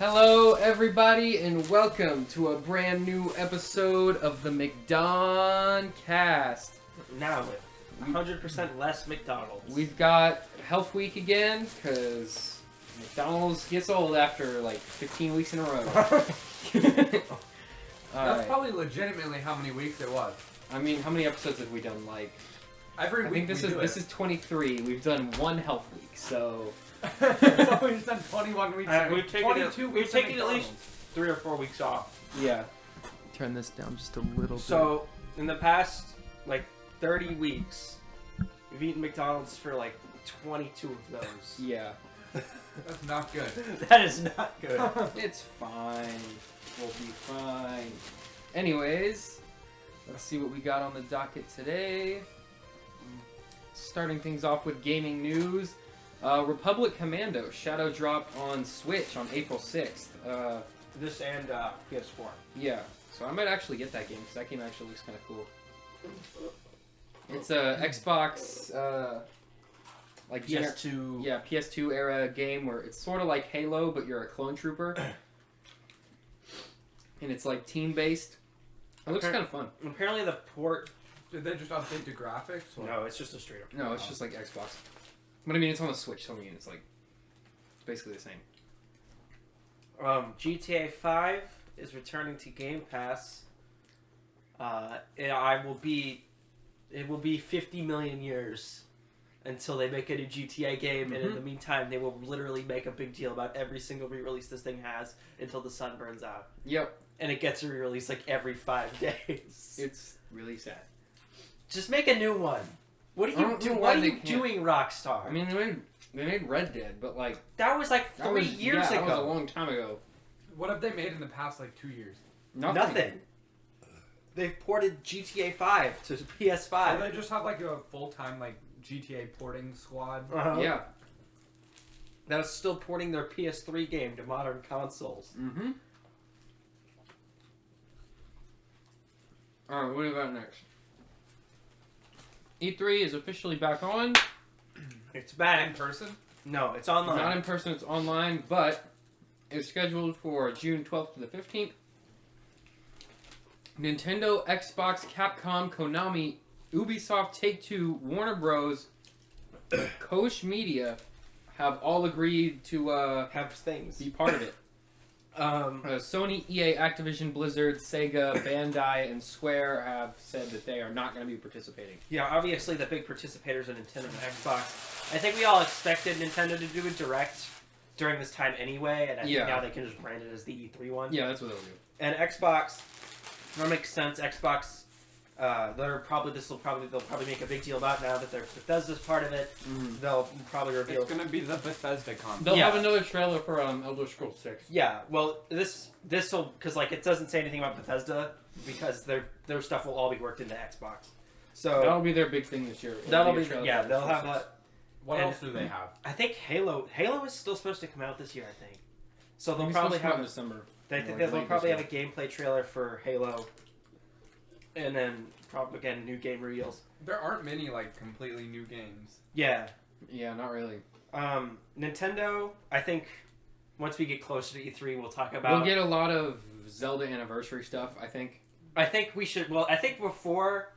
Hello, everybody, and welcome to a brand new episode of the McDonCast. Now with 100% less McDonald's. We've got Health Week again, because McDonald's gets old after like 15 weeks in a row. That's probably legitimately how many weeks it was. I mean, how many episodes have we done? Like, Every I week think this is 23. We've done one Health Week, so So we've done 21 weeks. We've taken 22 we've weeks taken at least 3 or 4 weeks off. yeah. Turn this down just a little bit. So in the past like 30 weeks, we've eaten McDonald's for like 22 of those. Yeah, That's not good. That is not good. it's fine. We'll be fine. Anyways, let's see what we got on the docket today. Starting things off with gaming news. Republic Commandos Shadow dropped on Switch on April 6th. This and PS4. Yeah, so I might actually get that game because that game actually looks kind of cool. It's a Xbox, like PS2. yeah, PS2 era game where it's sort of like Halo, but you're a clone trooper, and it's like team based. It looks kind of fun. Apparently the port. Did they just update the graphics? Or? No, it's just a straight up. No, it's just like Xbox. But I mean, it's on the Switch, so I mean, it's like it's basically the same. GTA 5 is returning to Game Pass. It will be 50 million years until they make a new GTA game, and in the meantime, they will literally make a big deal about every single re-release this thing has until the sun burns out. Yep, And it gets re-released like every 5 days. it's really sad. Just make a new one. What are you doing? What are you doing, Rockstar? I mean, they made Red Dead, but like that was like 3 years ago. That was a long time ago. What have they made in the past like 2 years? Nothing. They've ported GTA 5 to PS5. So they just have like a full-time like GTA porting squad. Yeah. That is still porting their PS3 game to modern consoles. Mm-hmm. All right, what do we got next? E3 is officially back on. It's back. In person? No, it's online. Not in person, it's online, but it's scheduled for June 12th to the 15th. Nintendo, Xbox, Capcom, Konami, Ubisoft, Take-Two, Warner Bros., Koch Media have all agreed to have things. be part of it. Sony, EA, Activision, Blizzard, Sega, Bandai, and Square have said that they are not going to be participating. Yeah, obviously the big participators are Nintendo and Xbox. I think we all expected Nintendo to do a direct during this time anday, and I think now they can just brand it as the E3 one. Yeah, that's what they'll do. And Xbox, that makes sense. Xbox, they'll probably make a big deal about now that their Bethesda's part of it. Mm-hmm. They'll probably reveal. It's gonna be the Bethesda console. They'll have another trailer for Elder Scrolls 6. Yeah, well, this'll because like it doesn't say anything about Bethesda because their stuff will all be worked into Xbox. So That'll be their big thing this year. that'll a be trailer for yeah. Elder They'll Scrolls have 6. that. What And else do they have? I think Halo is still supposed to come out this year. I think. So they'll Maybe it's probably supposed to come out have. in December. They think Or they'll late probably this have a gameplay trailer for Halo. And then probably again new game reveals. There aren't many like completely new games. Yeah. Yeah, not really. Nintendo. I think once we get closer to E3, we'll talk about. We'll get a lot of Zelda anniversary stuff, I think. I think we should. Well, I think before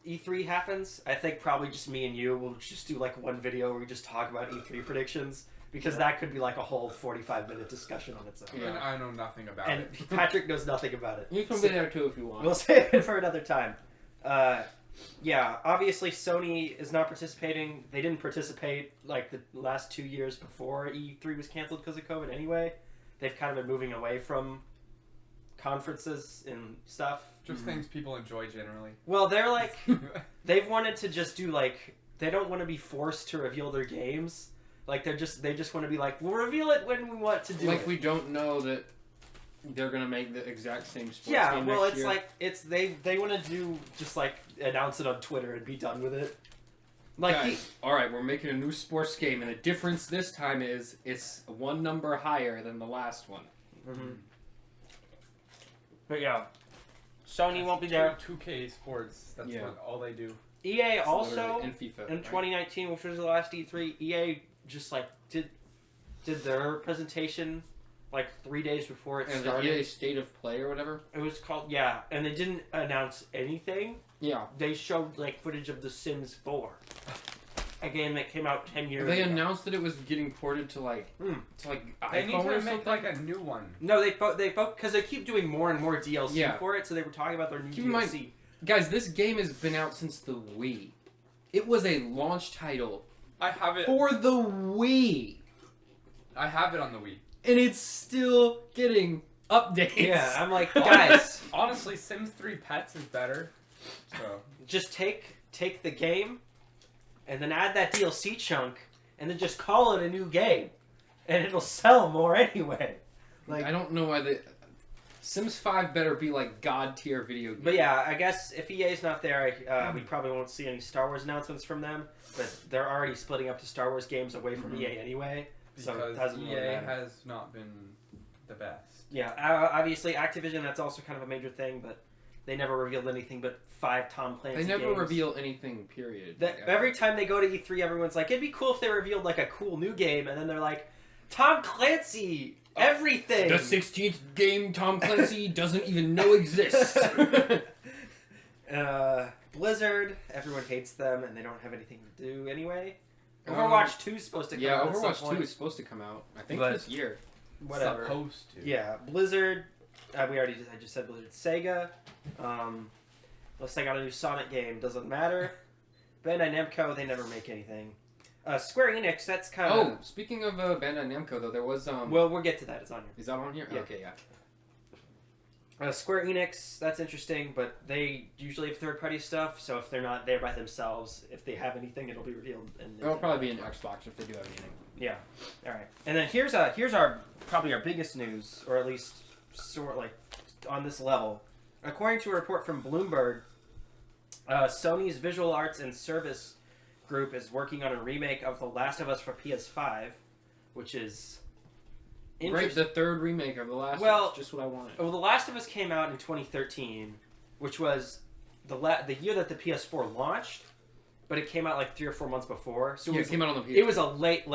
E3 happens, I think probably just me and you will just do like one video where we just talk about E3 predictions because that could be like a whole 45-minute discussion on its own. Yeah. And I know nothing about And it. Patrick knows nothing about it. You can be there too if you want. We'll save it for another time. Yeah, obviously Sony is not participating. They didn't participate like the last 2 years before E3 was canceled because of COVID anyway. They've kind of been moving away from conferences and stuff. Just things people enjoy generally. Well, they're like, they've wanted to just do like, they don't want to be forced to reveal their games. Like they just want to be like, we'll reveal it when we want to do it. Like we don't know that they're gonna make the exact same sports yeah, game well, next it's year. like they want to do just like announce it on Twitter and be done with it. Like, Guys, all right, we're making a new sports game, and the difference this time is it's one number higher than the last one. Mm-hmm. But yeah, Sony won't be there. 2K Sports. That's what all they do. EA It's also in FIFA, in 2019, which was the last E3, EA just like did their presentation like 3 days before it And started. the EA State of Play or whatever. It was called, yeah, and they didn't announce anything. Yeah. They showed like footage of The Sims 4, a game that came out 10 years They ago. announced that it was getting ported to like Hmm. They need iPhone to or make something. like a new one. No, they because they keep doing more and more DLC Yeah. for it, so they were talking about their new Keep in mind- DLC. Guys, this game has been out since the Wii. It was a launch title I have it. for the Wii, I have it on the Wii. and it's still getting updates. Yeah, I'm like, guys, Honestly, Sims 3 Pets is better. So just take the game, and then add that DLC chunk, and then just call it a new game, and it'll sell more anyway. Like, I don't know why the Sims 5 better be like god tier video game. but yeah, I guess if EA's not there, we probably won't see any Star Wars announcements from them. But they're already splitting up the Star Wars games away from EA anyway, so it because doesn't really EA matter. has not been the best. Yeah, obviously Activision, that's also kind of a major thing, but they never revealed anything but 5 Tom Clancy They never games. reveal anything, period. Every time they go to E3, everyone's like, it'd be cool if they revealed like a cool new game, and then they're like, Tom Clancy, everything! The 16th game Tom Clancy doesn't even know exists. Blizzard, everyone hates them, and they don't have anything to do anyway. Um, Overwatch 2 is supposed to come Yeah, out at some Overwatch point. 2 is supposed to come out, I think, But- this year. Whatever. Supposed to. Yeah, Blizzard. I just said Blizzard. Sega. Unless they got a new Sonic game, doesn't matter. Bandai Namco, they never make anything. Square Enix, that's kind of. Oh, speaking of Bandai Namco, though, there was Well, we'll get to that. It's on here. Is that on here? Yeah. Okay, yeah. Square Enix, that's interesting, but they usually have third-party stuff. So if they're not there by themselves, if they have anything, it'll be revealed. It'll probably be an Xbox if they do have anything. Yeah. All right. And then here's our probably our biggest news, or at least sort like on this level. According to a report from Bloomberg, Sony's Visual Arts and Service Group is working on a remake of The Last of Us for PS5, which is Great, the third remake of The Last Well- of Us, just what I wanted. Well, The Last of Us came out in 2013, which was the year that the PS4 launched, but it came out like 3 or 4 months before. So Yeah, it was, it came out on the PS. it was a late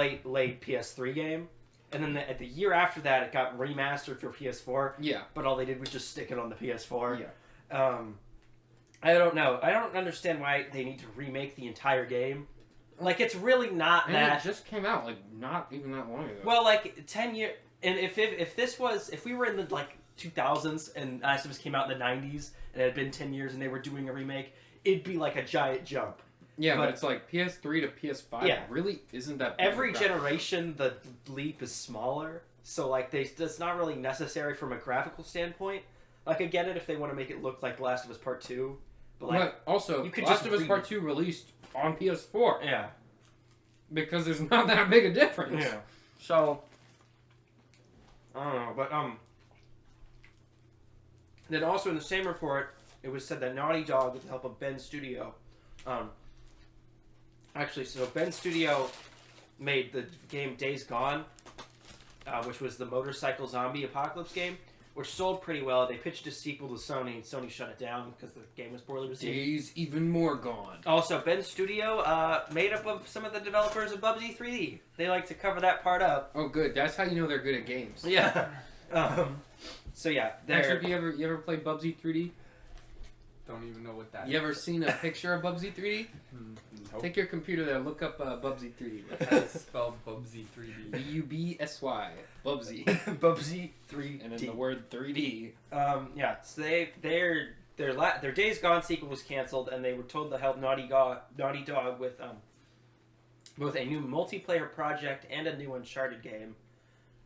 PS3 game. And then the year after that, it got remastered for PS4, Yeah. but all they did was just stick it on the PS4. Yeah. I don't know. I don't understand why they need to remake the entire game. Like, it's really not And that... it just came out, like, not even that long ago. Well, like, 10 years... And if we were in the, like, 2000s and Last of Us came out in the 90s and it had been 10 years and they were doing a remake, it'd be like a giant jump. yeah, but but- it's like PS3 to PS5 Yeah. really isn't that big. Every of a graphic. generation, the leap is smaller. So, like, it's not really necessary from a graphical standpoint. Like, I get it if they want to make it look like The Last of Us Part 2. But, like, But also, you could Last just of Us re- Part 2 released on PS4 yeah. because there's not that big a difference. Yeah. So, I don't know, but then also in the same report, it was said that Naughty Dog, with the help of Ben Studio, so Ben Studio made the game Days Gone, which was the motorcycle zombie apocalypse game, which sold pretty well. They pitched a sequel to Sony, and Sony shut it down because the game was poorly received. Days even more gone. Also, Ben Studio, made up of some of the developers of Bubsy 3D. They like to cover that part up. Oh, good. That's how you know they're good at games. Yeah. So yeah, Actually, you ever played Bubsy 3D? Don't even know what that You ever seen a picture of Bubsy 3D? Nope. Take your computer there, look up Bubsy 3D. How to spell Bubsy 3D. B-U-B-S-Y. Bubsy. Bubsy 3D. And then the word 3D. Yeah. So their Days Gone sequel was canceled, and they were told to help Naughty Dog with both a new multiplayer project and a new Uncharted game.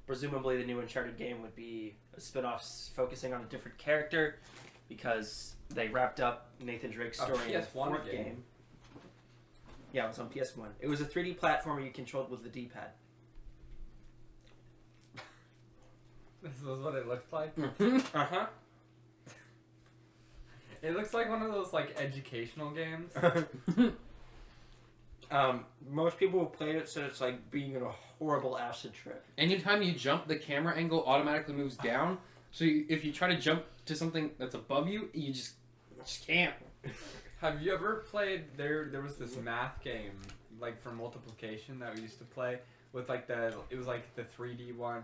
Presumably, the new Uncharted game would be a spin-off focusing on a different character, because they wrapped up Nathan Drake's story in the PS1 fourth game. game. Yeah, it was on PS1. It was a 3D platformer you controlled with the D-pad. This is what it looked like. Uh-huh. It looks like one of those like educational games. Most people who played it said it's like being in a horrible acid trip. Anytime you jump, the camera angle automatically moves down. So if you try to jump to something that's above you, you just can't. Have you ever played? There was this math game like for multiplication that we used to play with like it was like the 3D one.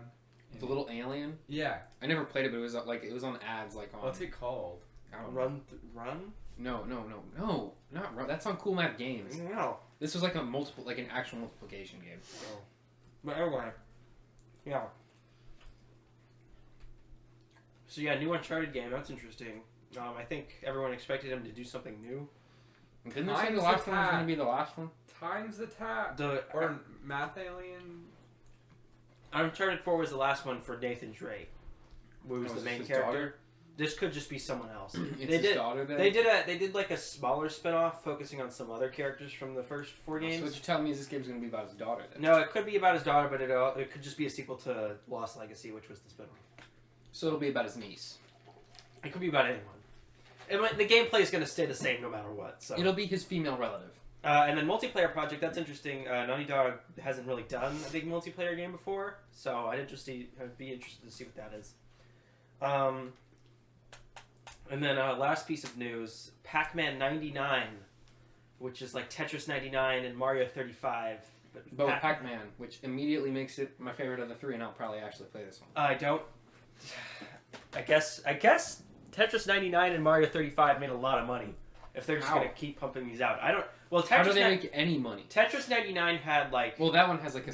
The little alien. Yeah. I never played it, but it was like it was on ads like on. What's it called? I don't know. Run? No, not Run. That's on Cool Map Games. No. This was like an actual multiplication game. Oh. But anyway, yeah. So yeah, new Uncharted game. That's interesting. I think everyone expected him to do something new. Didn't they say the last one was going to be the last one? Times Attack. Or Math Alien. Uncharted 4 was the last one for Nathan Drake, who was the main character. Daughter? This could just be someone else. Daughter then? They did like a smaller spin-off focusing on some other characters from the first 4 games. So what you're telling me is this game's going to be about his daughter then? No, it could be about his daughter, but it could just be a sequel to Lost Legacy, which was the spin-off. So it'll be about his niece. It could be about anyone. The gameplay is going to stay the same no matter what. So It'll be his female relative. and then multiplayer project, that's interesting. Naughty Dog hasn't really done a big multiplayer game before, so I'd be interested to see what that is. And then last piece of news, Pac-Man 99, which is like Tetris 99 and Mario 35. But with Pac-Man, which immediately makes it my favorite of the 3, and I'll probably actually play this one. I guess Tetris 99 and Mario 35 made a lot of money. If they're just going to keep pumping these out. How do they make any money? Tetris 99 had like... Well, that one has like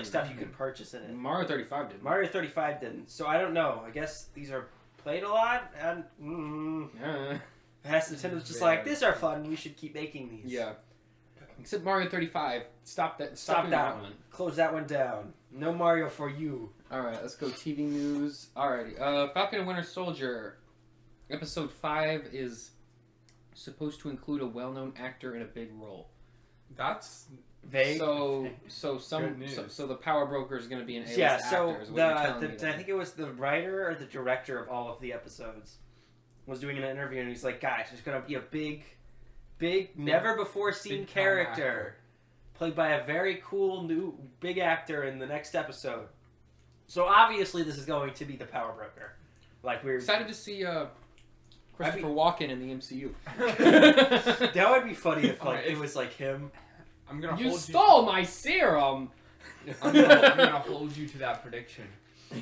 stuff you can purchase in it. Mario 35 didn't. Mario 35 didn't. So I don't know. I guess these are played a lot, and Nintendo's just like, these are fun, we should keep making these. Yeah. Except Mario 35, stop that one. Close that one down. No Mario for you. Alright, let's go TV news. Alrighty, Falcon and Winter Soldier, episode 5 is supposed to include a well-known actor in a big role. That's vague. So the power broker is going to be an A-list actor. I think it was the writer or the director of all of the episodes was doing an interview, and he's like, guys, there's going to be a big, never before seen character played by a very cool new big actor in the next episode. So obviously this is going to be the power broker. Like, we're excited to see Christopher Walken in the MCU. That would be funny if it was like him. You stole my serum. I'm gonna hold you to that prediction.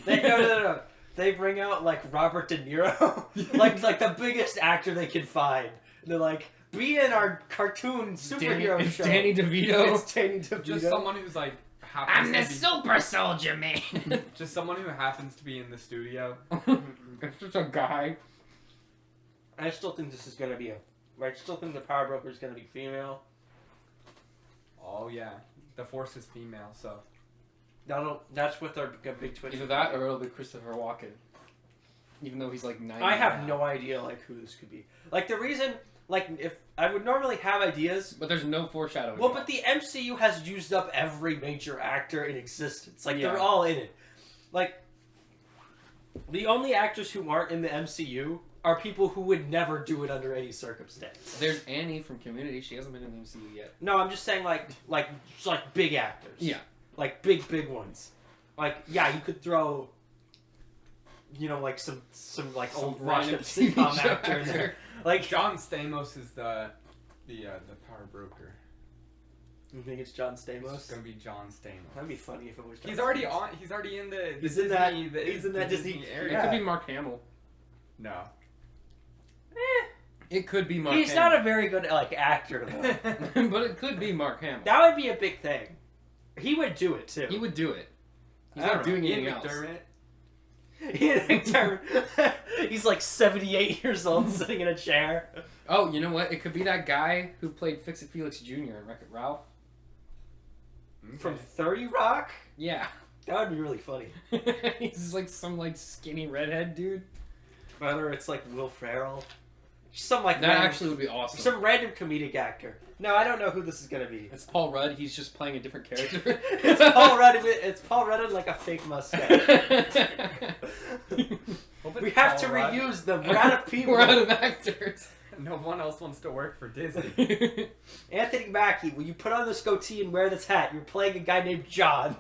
No. They bring out like Robert De Niro, like the biggest actor they can find. And they're like, be in our cartoon superhero show. Danny DeVito. It's Danny DeVito. Just someone who's like I'm the super soldier man. Just someone who happens to be in the studio. It's just a guy. I still think this is gonna be I still think the power broker is gonna be female. Oh yeah, the Force is female, so that's what their big twist. Either that or it'll be Christopher Walken, even though he's like 90. I have no idea like who this could be. Like the reason, like if I would normally have ideas, but there's no foreshadowing. Well, but the MCU has used up every major actor in existence. Like Yeah. they're all in it. Like the only actors who aren't in the MCU are people who would never do it under any circumstance. There's Annie from Community. She hasn't been in the MCU yet. No, I'm just saying like big actors. Yeah. Like big ones. Like yeah, you could throw like some like Some old random Russian sitcom TV show actor in there. Like John Stamos is the power broker. You think it's John It's Stamos? gonna be John Stamos. That'd be funny if it was John He's already Stamos. He's already in the He's Disney, in that Disney area. It could be Mark Hamill. No. It could be Mark He's Hamill. not a very good actor though. But it could be Mark Hamill. That would be a big thing. He would do it too. He would do it. He's I not don't doing know. anything Ian else. McDermott. Ian McDermott. He's like 78 years old sitting in a chair. Oh, you know what? It could be that guy who played Fix-It Felix Jr. in Wreck-It Ralph. From 30 Rock? Yeah. That would be really funny. He's like some skinny redhead dude. Whether it's like Will Ferrell. Some like That actually would be awesome. Some random comedic actor. No, I don't know who this is gonna be. It's Paul Rudd. He's just playing a different character. It's Paul Rudd with like a fake mustache. We have to reuse them. We're out of people. We're out of actors. No one else wants to work for Disney. Anthony Mackie, will you put on this goatee and wear this hat? You're playing a guy named John.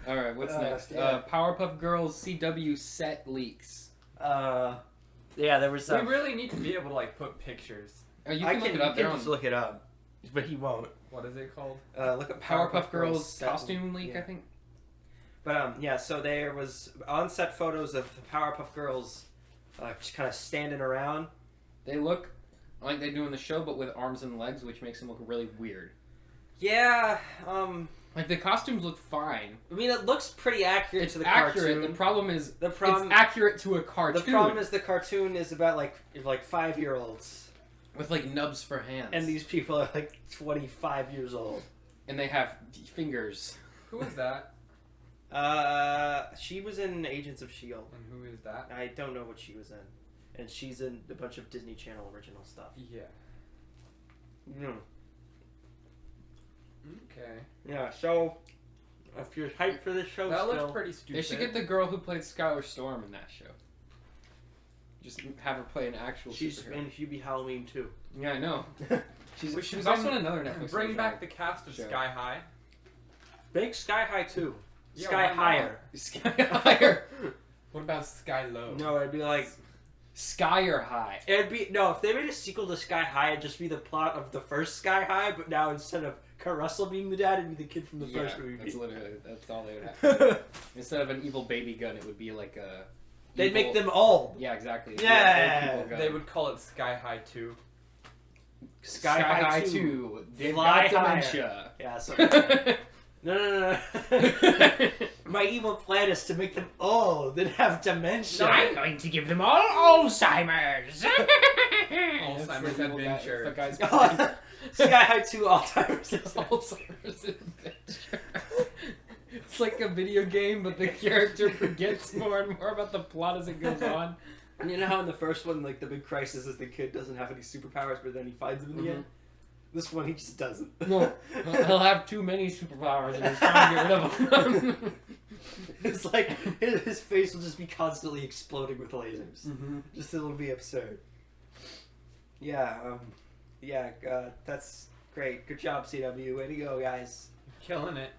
Alright, what's next? Yeah. Powerpuff Girls CW set leaks. Yeah, there was. We really need to be able to put pictures. You can look it up. You can just look it up, but he won't. What is it called? Look at Powerpuff Girls set costume leak, yeah. I think. But yeah, so there was on-set photos of the Powerpuff Girls just kind of standing around. They look like they do in the show, but with arms and legs, which makes them look really weird. Yeah, Like, the costumes look fine. I mean, it looks pretty accurate to the cartoon. The problem is, The problem- it's accurate to a cartoon. The problem is the cartoon is about, like 5-year-olds. with, like, nubs for hands. And these people are, like, 25 years old. And they have fingers. Who is that? She was in Agents of S.H.I.E.L.D. And who is that? I don't know what she was in. And she's in a bunch of Disney Channel original stuff. Yeah. Mm. Okay. Yeah, so if you're hyped for this show That still... looks pretty stupid. They should get the girl who played Skylar Storm in that show. Just have her play an actual superhero. And she'd be Halloween too. Yeah, I know. She We was should also bring- in another Netflix Bring original. back the cast of show. Sky High. Make Sky High too. Yeah, Sky why not? Higher. Sky Higher. What about Sky Low? No, it'd be like... Sky or High. It'd be... No, if they made a sequel to Sky High, it'd just be the plot of the first Sky High, but now instead of Kurt Russell being the dad, it'd be the kid from the first movie. That's all they would have to do. Instead of an evil baby gun, it would be like a... They'd evil- make them old. Yeah, exactly. Yeah. Evil gun. They would call it Sky High 2. Sky High 2. They've Fly got higher. dementia. Yeah, so... No. My evil plan is to make them old and have dementia. I'm going to give them all Alzheimer's. Alzheimer's Adventure. The guy's Sky High 2 Alzheimer's. Alzheimer's Adventure. It's like a video game, but the character forgets more and more about the plot as it goes on. And you know how in the first one, like, the big crisis is the kid doesn't have any superpowers, but then he finds them in the end? This one, he just doesn't. No, he'll have too many superpowers and he's trying to get rid of them. It's like, his face will just be constantly exploding with lasers. Mm-hmm. Just it'll be absurd. Yeah, that's great. Good job, CW. Way to go, guys. Killing it.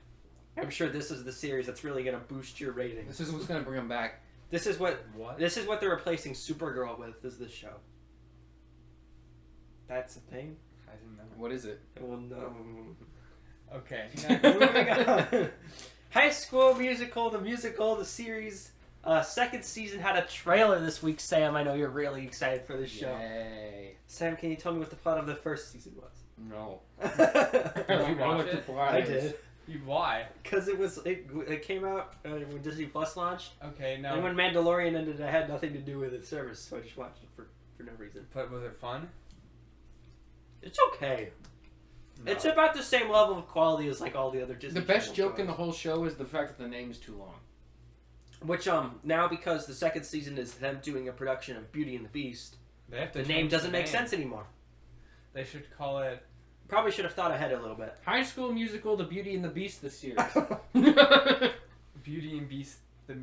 I'm sure this is the series that's really going to boost your ratings. This is what's going to bring him back. This is what What? they're replacing Supergirl with, is this show. That's a thing? I didn't know. What is it? Well, no. Okay. Moving on. High School Musical, the series. Second season had a trailer this week, Sam. I know you're really excited for this show. Yay. Sam, can you tell me what the plot of the first season was? No. Did you I watch looked it? at plot. I did. Why? Because it came out when Disney Plus launched, Okay, now. and when Mandalorian ended, I had nothing to do with its service, so I just watched it for no reason. But was it fun? It's okay. No. It's about the same level of quality as like all the other Disney. The best Channel joke in the shows. whole show is the fact that the name's too long. Which now because the second season is them doing a production of Beauty and the Beast, They have to the name change doesn't the make name. sense anymore. They should call it. Probably should have thought ahead a little bit. High School Musical, The Beauty and the Beast, the series. Beauty and Beast, the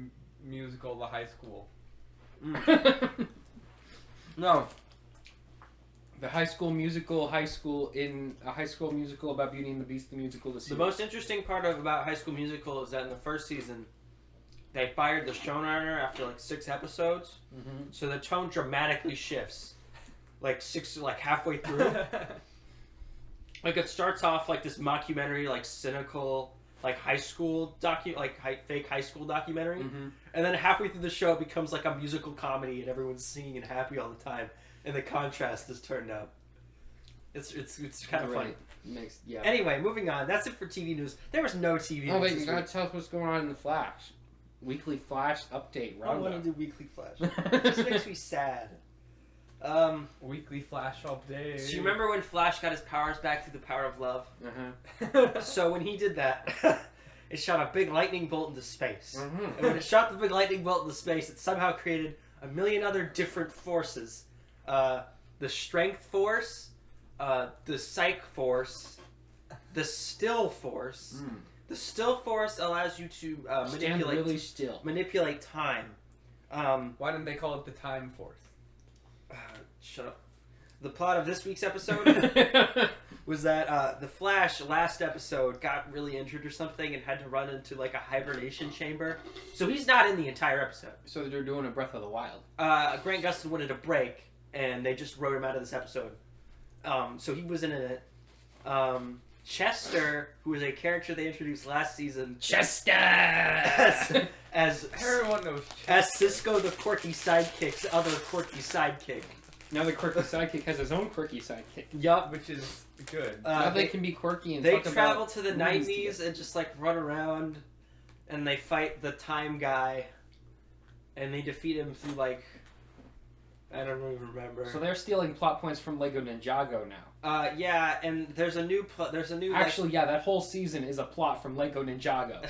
musical, the high school. No. The High School Musical, a High School Musical about Beauty and the Beast, the musical, the The series. most interesting part about High School Musical is that in the first season, they fired the showrunner after like 6 episodes, Mm-hmm. so the tone dramatically shifts, like halfway through. Like it starts off like this mockumentary, like cynical, like high school fake high school documentary, Mm-hmm. and then halfway through the show it becomes like a musical comedy, and everyone's singing and happy all the time, and the contrast is turned up. It's kind of funny. Yeah. Anyway, moving on. That's it for TV news. There was no TV news. Oh wait, this you gotta week. tell us what's going on in the Flash. Weekly Flash update I don't want to roundup. do Weekly Flash. It just makes me sad. Weekly flash update. So you remember when Flash got his powers back through the power of love? Uh-huh. So when he did that, it shot a big lightning bolt into space. Mhm. And when it shot the big lightning bolt into space, it somehow created a million other different forces. The strength force, the psych force, the still force. Mm. The still force allows you to Stand really still. manipulate time. Why didn't they call it the Time Force? Shut up. The plot of this week's episode was that the Flash last episode got really injured or something and had to run into like a hibernation chamber. So he's not in the entire episode. So they're doing a Breath of the Wild. Grant Gustin wanted a break, and they just wrote him out of this episode. So he wasn't in it. Chester, who was a character they introduced last season, Chester! as Everyone knows as Cisco the quirky sidekick's other quirky sidekick. Now the quirky sidekick has his own quirky sidekick. Yup. which is good. Now they can be quirky and They talk travel about to the movies 90s together. and just like run around, and they fight the time guy, and they defeat him through like I don't even remember. So they're stealing plot points from Lego Ninjago now. Yeah, and there's a new Actually, yeah, that whole season is a plot from Lego Ninjago.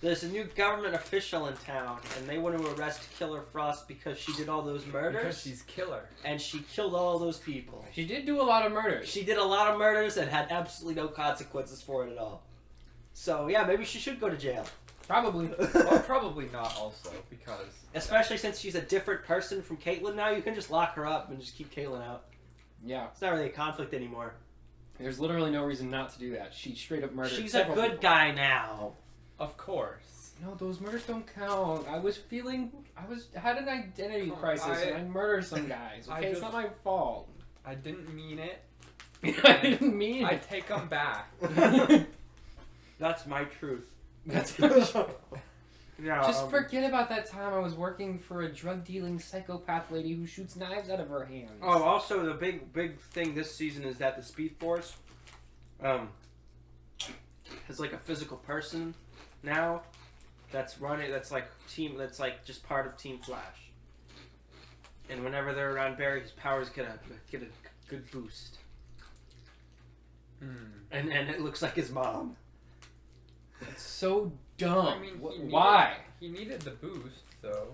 There's a new government official in town, and they want to arrest Killer Frost because she did all those murders. Because she's killer. And she killed all those people. She did do a lot of murders. She did a lot of murders and had absolutely no consequences for it at all. So yeah, maybe she should go to jail. Probably. Well, probably not also, because... Especially since she's a different person from Caitlyn now, you can just lock her up and just keep Caitlyn out. Yeah. It's not really a conflict anymore. There's literally no reason not to do that. She straight up murdered She's a several good people. guy now. Of course. No, those murders don't count. I had an identity crisis and I murdered some guys. Okay, it's not my fault. I didn't mean it. I didn't mean I it. take them back. That's my truth. That's Yeah, Just forget about that time I was working for a drug-dealing psychopath lady who shoots knives out of her hands. Oh, also the big thing this season is that the Speed Force, has like a physical person now, that's running. That's like just part of Team Flash. And whenever they're around Barry, his powers get a good boost. And it looks like his mom. It's so dumb. I mean, Why? He needed the boost, though.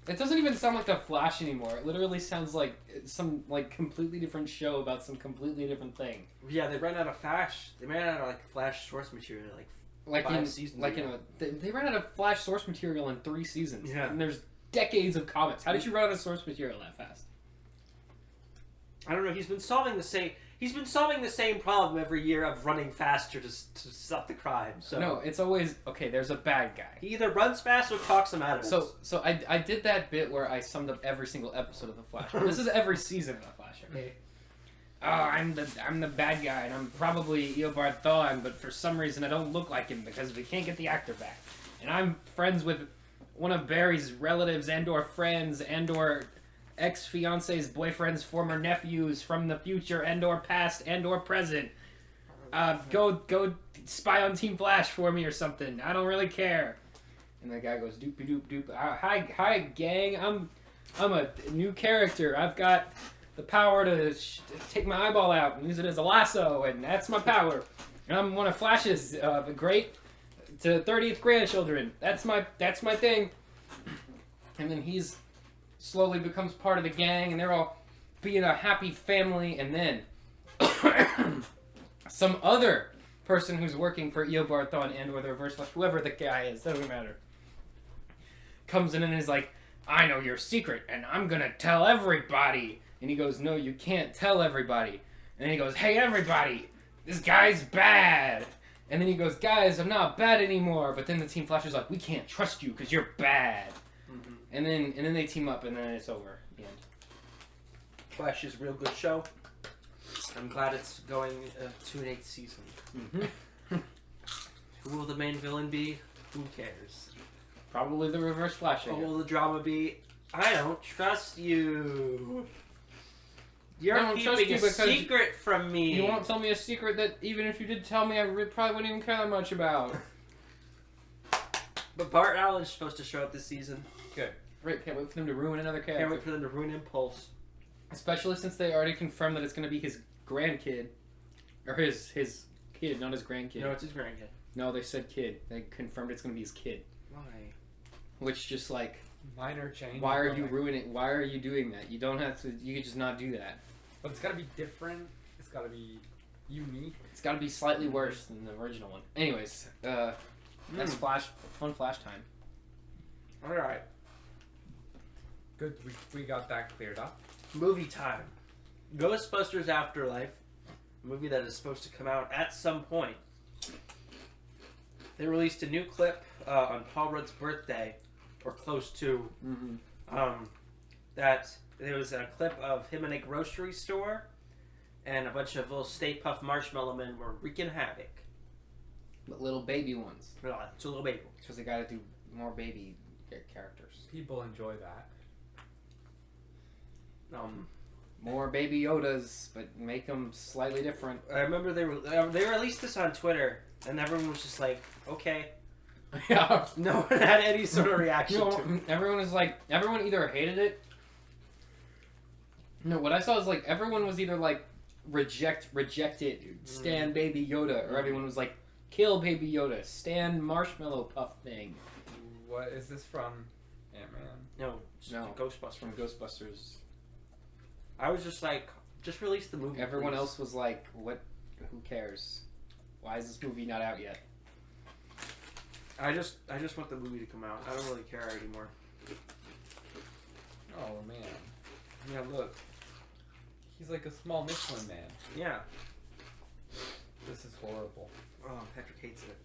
It doesn't even sound like the Flash anymore. It literally sounds like some completely different show about some completely different thing. Yeah, they ran out of Flash. They ran out of like Flash source material Like 5 in seasons like ago. they ran out of Flash source material in 3 seasons. Yeah. And there's decades of comics. How did you run out of source material that fast? I don't know. He's been solving the same problem every year of running faster to stop the crime. So No, it's always okay. There's a bad guy. he either runs fast or talks him out of it. So I did that bit where I summed up every single episode of the Flash. This is every season of the Flash. Okay. Oh, I'm the bad guy, and I'm probably Eobard Thawne, but for some reason I don't look like him because we can't get the actor back. And I'm friends with one of Barry's relatives and/or friends and/or ex-fiance's boyfriend's former nephews from the future and/or past and/or present. Go spy on Team Flash for me or something. I don't really care. And the guy goes doopy doop doop. Hi gang. I'm a new character. I've got the power to take my eyeball out and use it as a lasso, and that's my power. And I'm one of Flash's great to 30th grandchildren. That's my thing. And then he's slowly becomes part of the gang, and they're all being a happy family, and then some other person who's working for Eobard Thawne and or the Reverse Flash, whoever the guy is, doesn't matter, comes in and is like, I know your secret, and I'm gonna tell everybody. And he goes, no, you can't tell everybody. And he goes, hey everybody, this guy's bad. And then he goes, guys, I'm not bad anymore. But then the Team Flash is like, we can't trust you because you're bad. And then they team up, and then it's over. The end. Flash is a real good show. I'm glad it's going to an 8th season. Mm-hmm. Who will the main villain be? Who cares? Probably the Reverse Flash What again. will the drama be? I don't trust you. You're I don't trust keeping you a because secret from me. You won't tell me a secret that even if you did tell me, I probably wouldn't even care that much about. But Bart Allen's supposed to show up this season. Good. Right, can't wait for them to ruin another Can't character. wait for them to ruin Impulse. Especially since they already confirmed that it's going to be his grandkid. Or his kid, not his grandkid. No, it's his grandkid. No, they said kid. They confirmed it's going to be his kid. Why? Which just like, Minor change. why are you ruining? Why are you doing that? You don't have to. You could just not do that. But it's gotta be different. It's gotta be unique. It's got to be slightly worse than the original one. Anyways, that's fun Flash time. Alright. Good. We got that cleared up. Movie time. Ghostbusters Afterlife. A movie that is supposed to come out at some point. They released a new clip on Paul Rudd's birthday, or close to. Mm-hmm. That there was a clip of him in a grocery store, and a bunch of little Stay Puft Marshmallow Men were wreaking havoc. But little baby ones. It's a little baby. Because they gotta do more baby characters. People enjoy that. More Baby Yodas, but make them slightly different. I remember they released this on Twitter, and everyone was just like, okay. Yeah. No one had any sort of reaction to it. Everyone was like, everyone either hated it. No, what I saw was like, everyone was either like, reject it, stand Baby Yoda, or everyone was like, kill Baby Yoda, stand Marshmallow Puff thing. What is this from? Ant-Man? No, Ghostbusters. From Ghostbusters. I was just like, just release the movie. Everyone please. else was like, what? Who cares? Why is this movie not out yet? I just want the movie to come out. I don't really care anymore. Oh man. Yeah, look. He's like a small Michelin man. Yeah. This is horrible. Oh, Patrick hates it.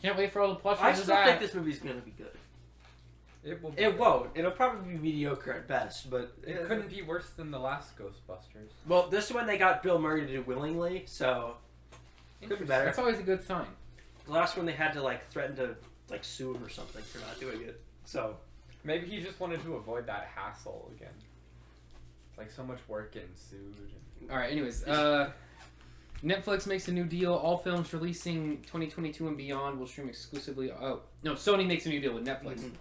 Can't wait for all the plushes I of still that. think this movie's gonna be good. It will. Be It good. won't. It'll probably be mediocre at best, but It couldn't be worse than the last Ghostbusters. Well, this one they got Bill Murray to do willingly, so it could be better. That's always a good sign. The last one they had to like threaten to like sue him or something for not doing it. So Maybe he just wanted to avoid that hassle again. Like so much work getting sued. And... All right. Anyways, Netflix makes a new deal. All films releasing 2022 and beyond will stream exclusively. Oh no, Sony makes a new deal with Netflix. Mhm.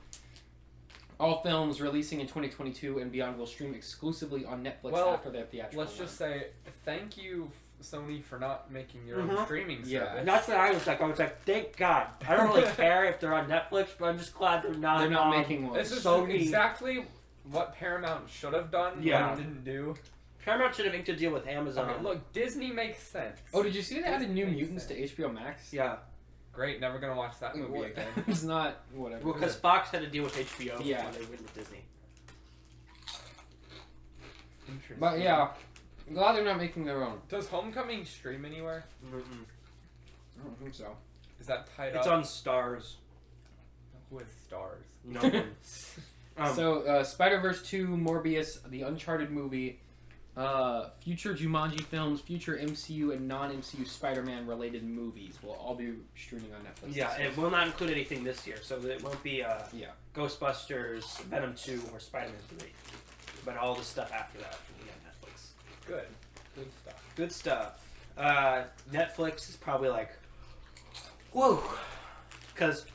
All films releasing in 2022 and beyond will stream exclusively on Netflix after their theatrical. Let's just say thank you, Sony, for not making your own Mhm. streaming Yeah. service. and that's what I was like. I was like, thank God. I don't really care if they're on Netflix, but I'm just glad they're not. They're not making one. This is Sony. exactly what Paramount should have done. Yeah. But didn't do. Paramount should have inked a deal with Amazon. Okay, look, Disney makes sense. Oh, did you see they added New Makes Mutants sense. to HBO Max? Yeah, Great, never gonna watch that movie What? again. It's not whatever. well, because Fox had to deal with HBO Yeah. before they went with Disney. Interesting. But yeah, I'm glad they're not making their own. Does Homecoming stream anywhere? Mm-mm. I don't think so. Is that tied It's up on Stars. with stars? No one. So, Spider-Verse 2, Morbius, the Uncharted movie, future Jumanji films, future MCU and non-MCU Spider-Man related movies will all be streaming on Netflix. Yeah, it will not include anything this year, so it won't be Yeah. Ghostbusters, Venom 2, or Spider-Man 3. But all the stuff after that will be on Netflix. Good. Good stuff. Good stuff. Netflix is probably like, whoa, because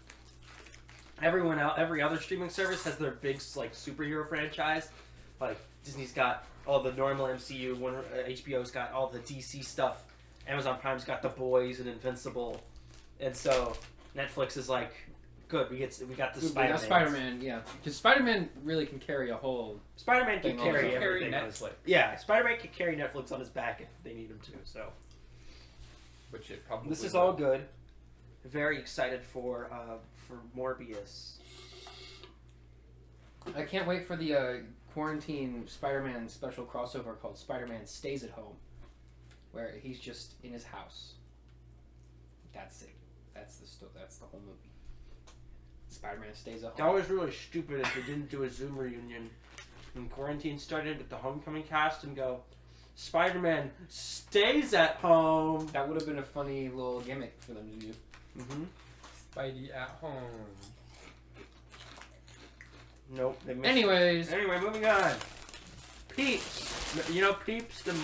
every other streaming service has their big like superhero franchise. Like Disney's got all the normal MCU, HBO's got all the DC stuff, Amazon Prime's got The Boys and Invincible, and so Netflix is like, good, we got the Spider-Man. Spider-Man, yeah. Because Spider-Man really can carry a whole... Spider-Man can Thing carry also. everything. Carry on his- Netflix. Yeah, Spider-Man can carry Netflix on his back if they need him to. So Which it probably this is will. all good. Very excited for Morbius. I can't wait for the quarantine Spider-Man special crossover called Spider-Man Stays at Home, where he's just in his house. That's it. That's the whole movie. Spider-Man stays at That home. was really stupid if they didn't do a Zoom reunion when quarantine started with the Homecoming cast and go, Spider-Man stays at home. That would have been a funny little gimmick for them to do. Mm-hmm. Spidey at home. Nope. They missed Anyways, Anyway, moving on. Peeps. You know Peeps, the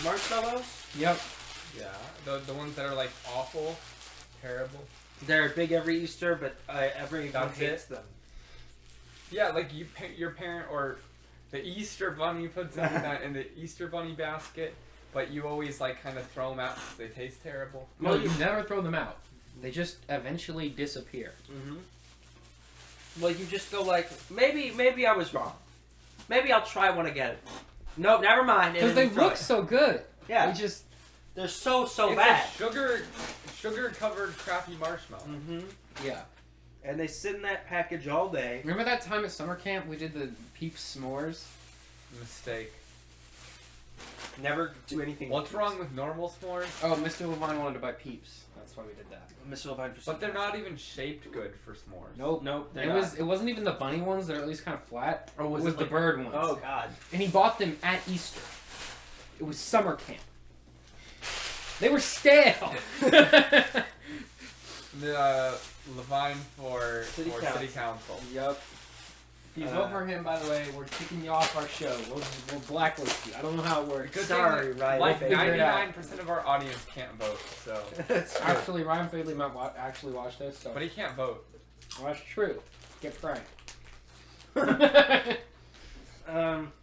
marshmallows? yep. Yeah. The ones that are like awful, terrible. They're big every Easter, but everyone That's hates it? them. Yeah, like your parent or the Easter Bunny puts them in the Easter Bunny basket, but you always like kind of throw them out because they taste terrible. No, you never throw them out. They just eventually disappear. Mm-hmm. Well, you just go like, maybe I was wrong. Maybe I'll try one again. Nope, never mind. Because they look so good. Yeah. They just... They're so It's bad. a sugar covered crappy marshmallow. Mm-hmm. Yeah. And they sit in that package all day. Remember that time at summer camp we did the Peeps s'mores? Mistake. Never do anything. What's wrong with normal s'mores? Oh, Mr. Levine wanted to buy Peeps. That's why we did that. Mr. Levine for But they're not even shaped good for s'mores. Nope. Nope. It wasn't even the bunny ones. They're at least kind of flat. Or It was was it the like- bird ones. Oh God. And he bought them at Easter. It was summer camp. They were stale. The Levine for City Council. Yep. If you vote for him, by the way, we're kicking you off our show. We'll blacklist you. I don't know how it works. Good Sorry, thing, Ryan. like We'll figure it out. 99% of our audience can't vote, so. That's true. Actually, Ryan Fadley might actually watch this. So. But he can't vote. Well, that's true. Get pranked.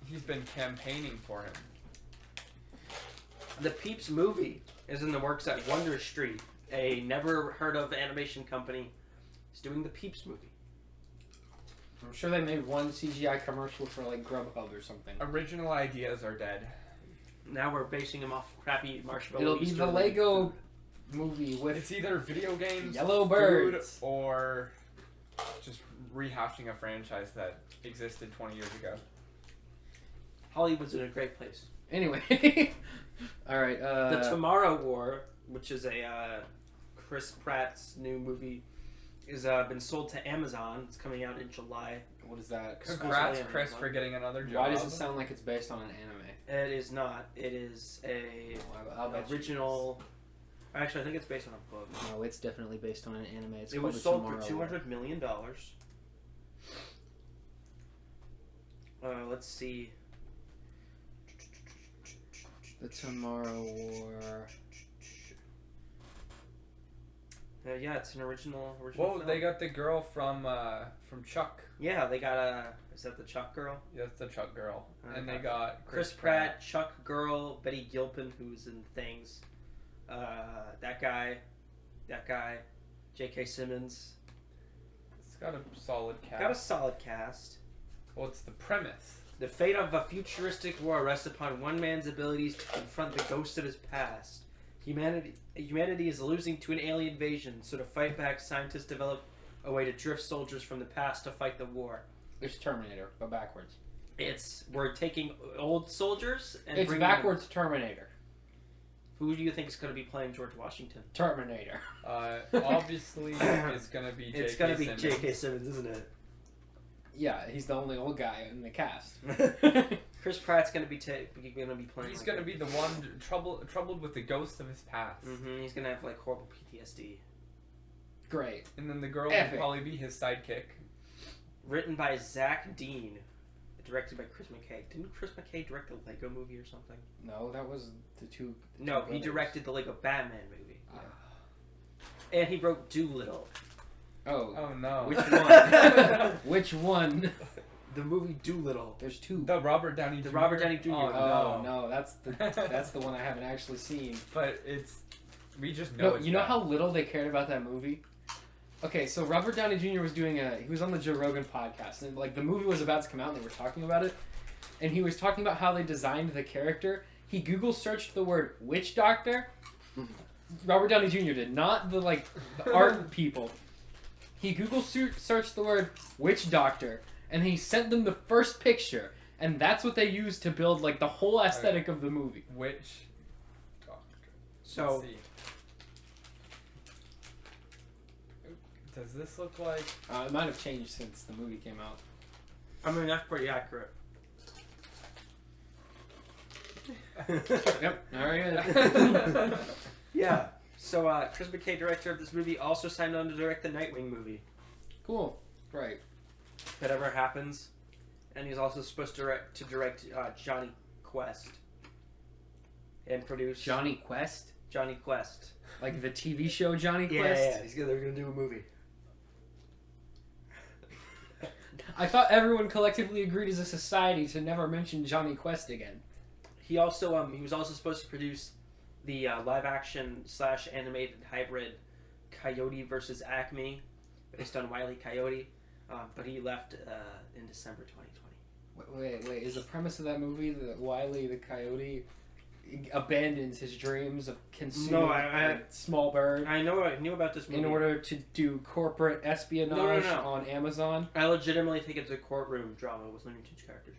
He's been campaigning for him. The Peeps movie is in the works at Wonder Street. A never heard of animation company is doing the Peeps movie. I'm sure they made one CGI commercial for like Grubhub or something. Original ideas are dead. Now we're basing them off crappy marshmallow. It'll be Easter the egg Lego food. movie with It's either video games, yellow food, birds. or just rehashing a franchise that existed 20 years ago. Hollywood's in a great place. Anyway, all right. The Tomorrow War, which is a Chris Pratt's new movie, is been sold to Amazon. It's coming out in July. What is that? Congrats, Amazon. Chris, for getting another job. Why does it sound like it's based on an anime? It is not. It is a I'll bet you original. Actually, I think it's based on a book. No, it's definitely based on an anime. It's It called was The sold for Tomorrow War. $200 million. Let's see. The Tomorrow War. Yeah, it's an original Whoa, film. they got the girl from Chuck. Yeah, they got is that the Chuck girl? That's the Chuck girl. And Okay. they got Chris Pratt, Chuck girl, Betty Gilpin, who's in Things. That guy, J.K. Simmons. It's got a solid cast. Got a solid cast. What's the premise? The fate of a futuristic war rests upon one man's abilities to confront the ghost of his past. Humanity is losing to an alien invasion, so to fight back, scientists develop a way to drift soldiers from the past to fight the war. It's Terminator, but backwards. We're taking old soldiers and It's bringing backwards Terminator. Who do you think is going to be playing George Washington? Terminator. Obviously, it's gonna be J.K. It's going to be Simmons. J.K. Simmons, isn't it? Yeah, he's the only old guy in the cast. Chris Pratt's going to be playing. He's gonna be the one troubled with the ghost of his past. Mm-hmm. He's going to have like horrible PTSD. Great. And then the girl Epic. will probably be his sidekick. Written by Zach Dean, directed by Chris McKay. Didn't Chris McKay direct the Lego movie or something? No, that was the two. No, he brothers. directed the Lego Batman movie. Ah. And he wrote Doolittle. Oh. Oh no. Which one? Which one? The movie Doolittle. There's two. The Robert Downey The Jr. Robert Downey Jr. Oh no, that's the one I haven't actually seen. But we just know. No, it's you know bad. how little they cared about that movie? Okay, so Robert Downey Jr. was he was on the Joe Rogan podcast, and like the movie was about to come out and they were talking about it, and he was talking about how they designed the character. He Google searched the word witch doctor. Robert Downey Jr. did, not the art people. He Google searched the word witch doctor, and he sent them the first picture, and that's what they used to build like the whole aesthetic of the movie. Which doctor? So, Let's see. Does this look like? It might have changed since the movie came out. I mean, that's pretty accurate. Yep. All right. Yeah. So, Chris McKay, director of this movie, also signed on to direct the Nightwing movie. Cool. Right. If it ever happens. And he's also supposed to direct Johnny Quest. And produce... Johnny Quest? Johnny Quest. Like the TV show Johnny Yeah, Quest? yeah. They're going to do a movie. I thought everyone collectively agreed as a society to never mention Johnny Quest again. He also he was also supposed to produce the live-action / animated hybrid Coyote versus Acme, based on Wile E. Coyote, but he left in December 2020. Wait. Is the premise of that movie that Wile E. the Coyote abandons his dreams of consuming a small bird I knew about this movie. in order to do corporate espionage No. on Amazon? I legitimately think it's a courtroom drama with Looney Tunes characters.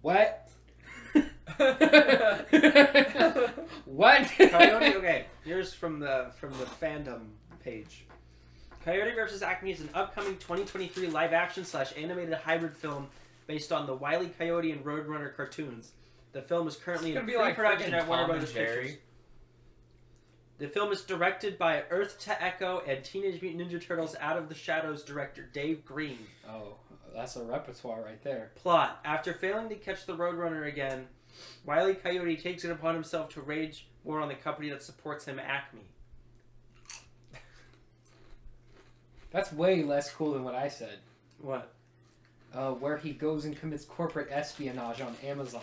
What? What? Coyote. Okay, here's from the fandom page. Coyote vs. Acme is an upcoming 2023 live-action / animated hybrid film based on the Wile E. Coyote and Roadrunner cartoons. The film is currently in pre-production at Warner Bros. Pictures. The film is directed by Earth to Echo and Teenage Mutant Ninja Turtles Out of the Shadows director Dave Green. Oh, that's a repertoire right there. Plot. After failing to catch the Roadrunner again, Wile E. Coyote takes it upon himself to wage war on the company that supports him, Acme. That's way less cool than what I said. What? Where he goes and commits corporate espionage on Amazon.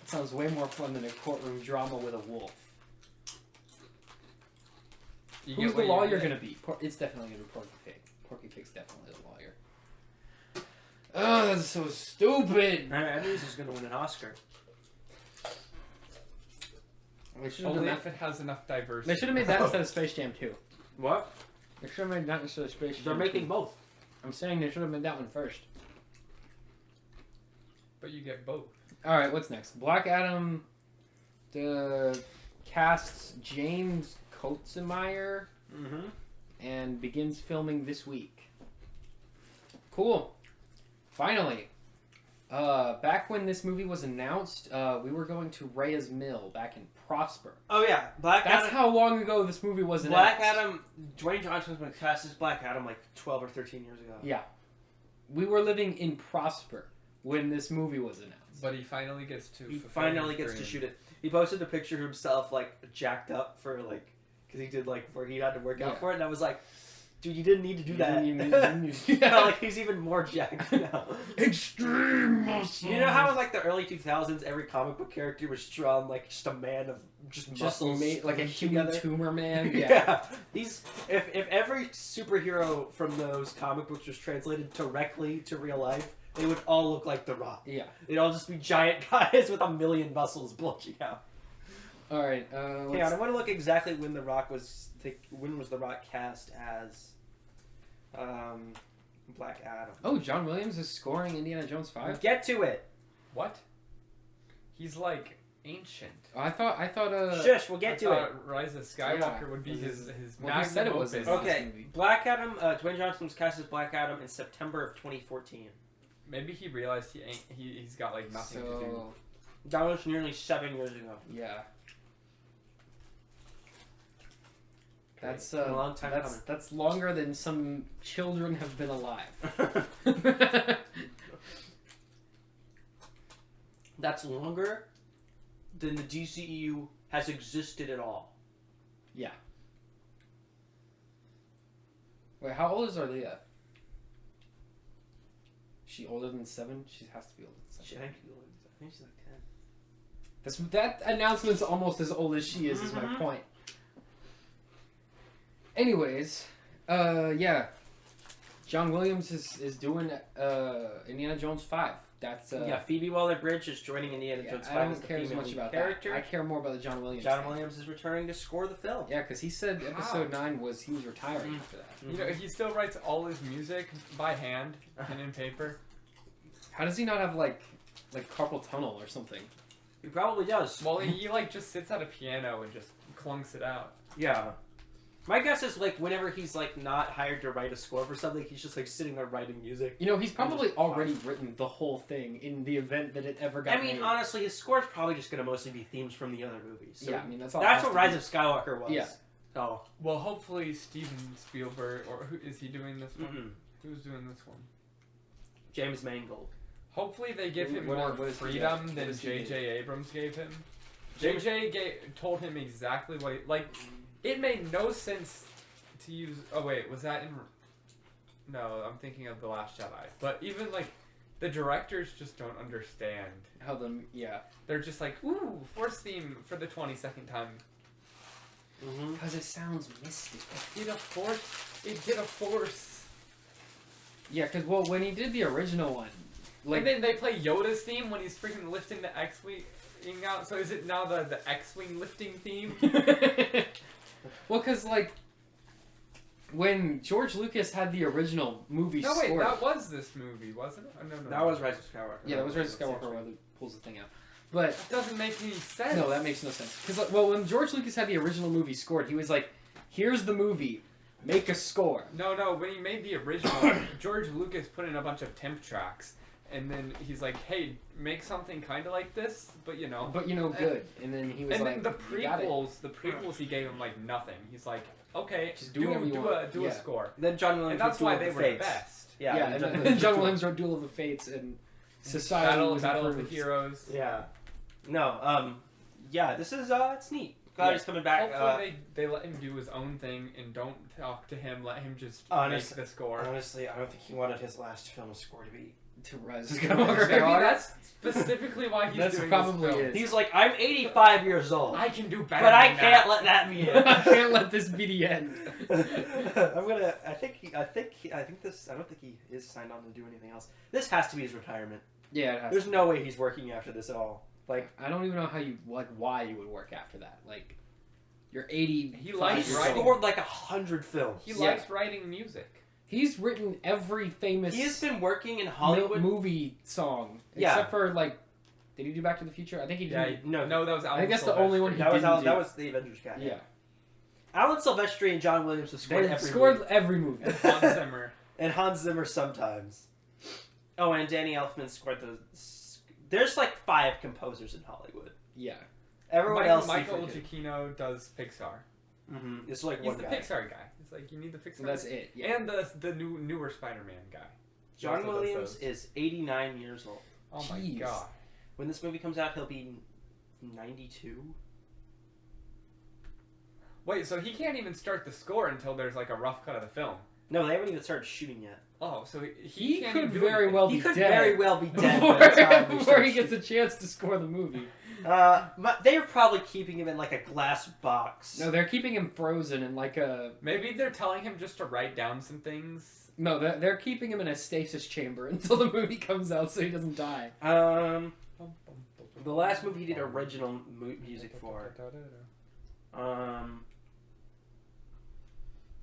That sounds way more fun than a courtroom drama with a wolf. Who's the lawyer going to be? It's definitely going to be Porky Pig. Porky Pig's definitely the lawyer. Oh, that's so stupid! I knew this was going to win an Oscar. Only if it has enough diversity. They should have made that instead of Space Jam 2. What? They should have made that instead of Space Jam 2. They're making both. I'm saying they should have made that one first. But you get both. Alright, what's next? Black Adam casts James Kotzemeyer and begins filming this week. Cool. Finally. Back when this movie was announced, we were going to Rhea's Mill back in Prosper. Oh yeah, That's how long ago this movie was announced. Black Adam, Dwayne Johnson was cast as Black Adam like 12 or 13 years ago. Yeah. We were living in Prosper when this movie was announced. But he finally gets to shoot it. He posted a picture of himself like jacked up for like, because he did like where he had to work out for it, and I was like, dude, you didn't need to do that. Like he's even more jacked now. Extreme muscles. You know how in like the early 2000s, every comic book character was drawn like just a man of just muscles, made, like a human tumor man. Yeah. These if every superhero from those comic books was translated directly to real life, they would all look like The Rock. Yeah. They'd all just be giant guys with a million muscles bulging out. All right. Hang on, I want to look exactly when The Rock was. When was The Rock cast as Black Adam? Oh, John Williams is scoring Indiana Jones 5. Get to it. What? He's like ancient. I thought. Shush, we'll get to it. Rise of Skywalker would be his. Well, he said it was his. Okay, Black Adam. Dwayne Johnson was cast as Black Adam in September of 2014. Maybe he realized he's got like nothing to do. That was nearly 7 years ago. Yeah. That's a long time coming. That's longer than some children have been alive. That's longer than the DCEU has existed at all. Yeah. Wait, how old is Arlea? She older than 7? She has to be older than 7. I think she's like 10. That announcement's almost as old as she is my point. Anyways, yeah. John Williams is doing Indiana Jones 5. That's Phoebe Waller-Bridge is joining Indiana Jones 5 I don't as the care as female much about character. that. I care more about the John Williams. John Williams is returning to score the film. Yeah, because he said episode 9 was he was retiring after that. You know, he still writes all his music by hand, pen and paper. How does he not have like carpal tunnel or something? He probably does. Well, he like just sits at a piano and just clunks it out. Yeah. My guess is like whenever he's like not hired to write a score for something, he's just like sitting there writing music. You know, he's probably already written the whole thing in the event that it ever got made. Honestly, his score's probably just going to mostly be themes from the other movies. So yeah, I mean that's all. That's what Rise of Skywalker was. Yeah. Oh. Well, hopefully Steven Spielberg, or who is he doing this one? Mm-mm. Who's doing this one? James Mangold. Hopefully they give him What more is he freedom doing? than J.J. Abrams gave him. J.J. told him exactly what he... Like, it made no sense to use... Oh, wait, was that in... No, I'm thinking of The Last Jedi. But even, like, the directors just don't understand. How them... Yeah. They're just like, ooh, Force theme for the 22nd time. Because it sounds mystic. It did a Force. Yeah, because, well, when he did the original one... Like, and then they play Yoda's theme when he's freaking lifting the X-Wing out. So is it now the X-Wing lifting theme? Well, because, like, when George Lucas had the original movie No, wait, scored... that was this movie, wasn't it? Oh, no. That was Rise of Skywalker. Yeah, that was Rise of Skywalker where he pulls the thing out. But... That doesn't make any sense. No, that makes no sense. Because, well, when George Lucas had the original movie scored, he was like, here's the movie, make a score. No, when he made the original, George Lucas put in a bunch of temp tracks. and then he's like, "Hey, make something kind of like this, but good." And then he was and like, then "You got it." the prequels, he gave him like nothing. He's like, "Okay, Just do whatever you want." do Yeah. a score." Then John Williams. And that's wrote why Duel they of were the the Fates. best. Yeah, Yeah, and then John Williams wrote Duel of the Fates, and society was Battle of the improved. Heroes. Yeah. No. Yeah. This is it's neat. Glad he's coming back. Hopefully they let him do his own thing and don't talk to him. Let him just make the score. Honestly, I don't think he wanted his last film score to be To Rise of Maybe Skywalker. that's specifically why he's That's doing probably this film. it. He's like, I'm 85 years old, I can do better. but I than can't that. let that be I it. can't let this be the end. I'm gonna. I think this. I don't think he is signed on to do anything else. This has to be his retirement. Yeah, it has There's to. no way he's working after this at all. Like, I don't even know why you would work after that. Like, you're 80. He likes he writing. scored like 100 films. He Yeah. likes writing music. He's written every famous He has been working in Hollywood. movie song, Yeah. except for like, did he do Back to the Future? I think he did. Yeah, No. that was. I think that's the only one he That was didn't do. that was the Avengers guy. Yeah, Alan Silvestri and John Williams have scored they every scored movie. every movie. And Hans Zimmer. And Hans Zimmer sometimes. Oh, and Danny Elfman scored the. There's like 5 composers in Hollywood. Yeah, Everyone Michael, else. Michael Giacchino does Pixar. Mm-hmm. It's like He's one the guy. Pixar guy. It's like you need the Pixar. so that's it. Yeah, And the newer Spider-Man guy. He John also does Williams those. is 89 years old. Oh my Jeez. god. When this movie comes out, he'll be 92. Wait, so he can't even start the score until there's like a rough cut of the film. No, they haven't even started shooting yet. Oh, so he can't could even do very anything. well He be could dead very well be dead before, by the time we before start he gets shooting. a chance to score the movie. They're probably keeping him in like a glass box. No, they're keeping him frozen in like a. Maybe they're telling him just to write down some things. No, they're keeping him in a stasis chamber until the movie comes out, so he doesn't die. The last movie he did original music for.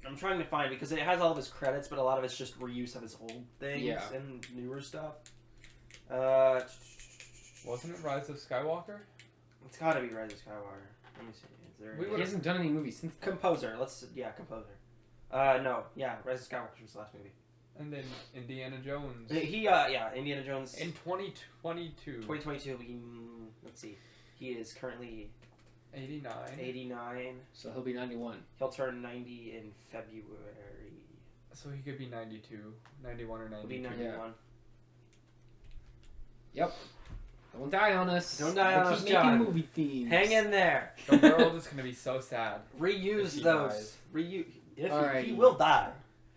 I'm trying to find because it has all of his credits, but a lot of it's just reuse of his old things Yeah. and newer stuff. Wasn't it Rise of Skywalker? It's got to be Rise of Skywalker. Let me see. Is there? We He would've- hasn't done any movies since. Composer. Composer. No, yeah, Rise of Skywalker was the last movie. And then Indiana Jones. Indiana Jones. In 2022. 2022. Let's see. He is currently 89. 89. So he'll be 91. He'll turn 90 in February. So he could be 92, 91 or He'll be 92. 91. Yep. Don't die on us. Don't die on Keep us, making John. movie themes. Hang in there. The world is gonna be so sad. If Reuse he those. dies. Reuse. If Alright. he will die.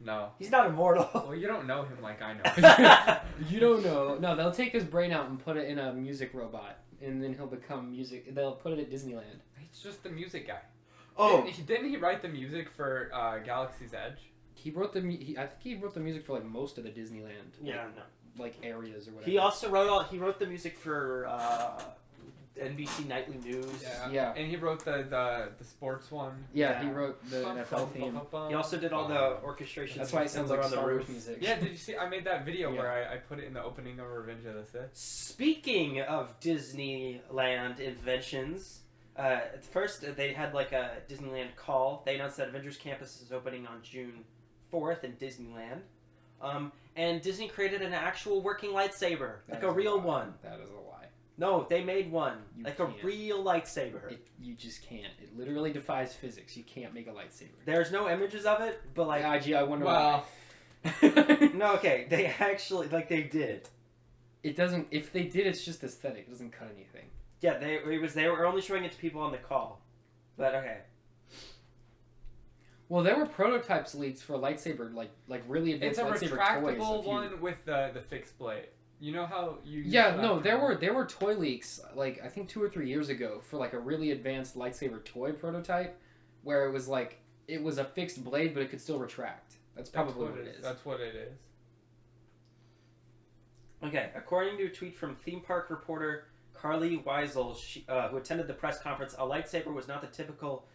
No. He's not immortal. Well, you don't know him like I know. You don't know. No, they'll take his brain out and put it in a music robot, and then he'll become music. They'll put it at Disneyland. He's just the music guy. Oh, Didn't he write the music for Galaxy's Edge? He wrote the. I think he wrote the music for like most of the Disneyland. yeah. No. Like areas or whatever. He also wrote the music for NBC Nightly News. Yeah. And he wrote the sports one. Yeah, he wrote the NFL theme. He also did all the orchestrations. That's why it sounds like on the Star Wars roof. music. Yeah, did you see? I made that video Yeah. where I put it in the opening of Revenge of the Sith. Speaking of Disneyland inventions, first they had like a Disneyland call. They announced that Avengers Campus is opening on June 4th in Disneyland. And Disney created an actual working lightsaber, like That a is real lie. one. That is a lie. No, they made one, You like can't. a real lightsaber. You just can't. It literally defies physics. You can't make a lightsaber. There's no images of it, but like, I wonder Well, why. no, okay, they actually they did. It doesn't. If they did, it's just aesthetic. It doesn't cut anything. Yeah, they were only showing it to people on the call, but okay. Well, there were prototypes leaks for a lightsaber, like really it's advanced a lightsaber retractable toys. one with the fixed blade. You know how you? Yeah, no, there were toy leaks like I think 2 or 3 years ago for like a really advanced lightsaber toy prototype, where it was a fixed blade, but it could still retract. That's probably what it is. That's what it is. Okay, according to a tweet from theme park reporter Carly Weisel, who attended the press conference, a lightsaber was not the typical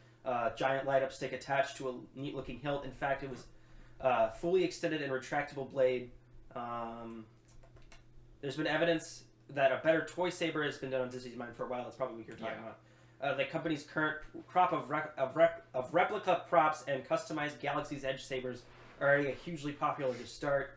giant light-up stick attached to a neat-looking hilt. In fact, it was fully extended and retractable blade. There's been evidence that a better toy saber has been done on Disney's mind for a while. That's probably what you're talking about. The company's current crop of replica props and customized Galaxy's Edge sabers are already hugely popular to start.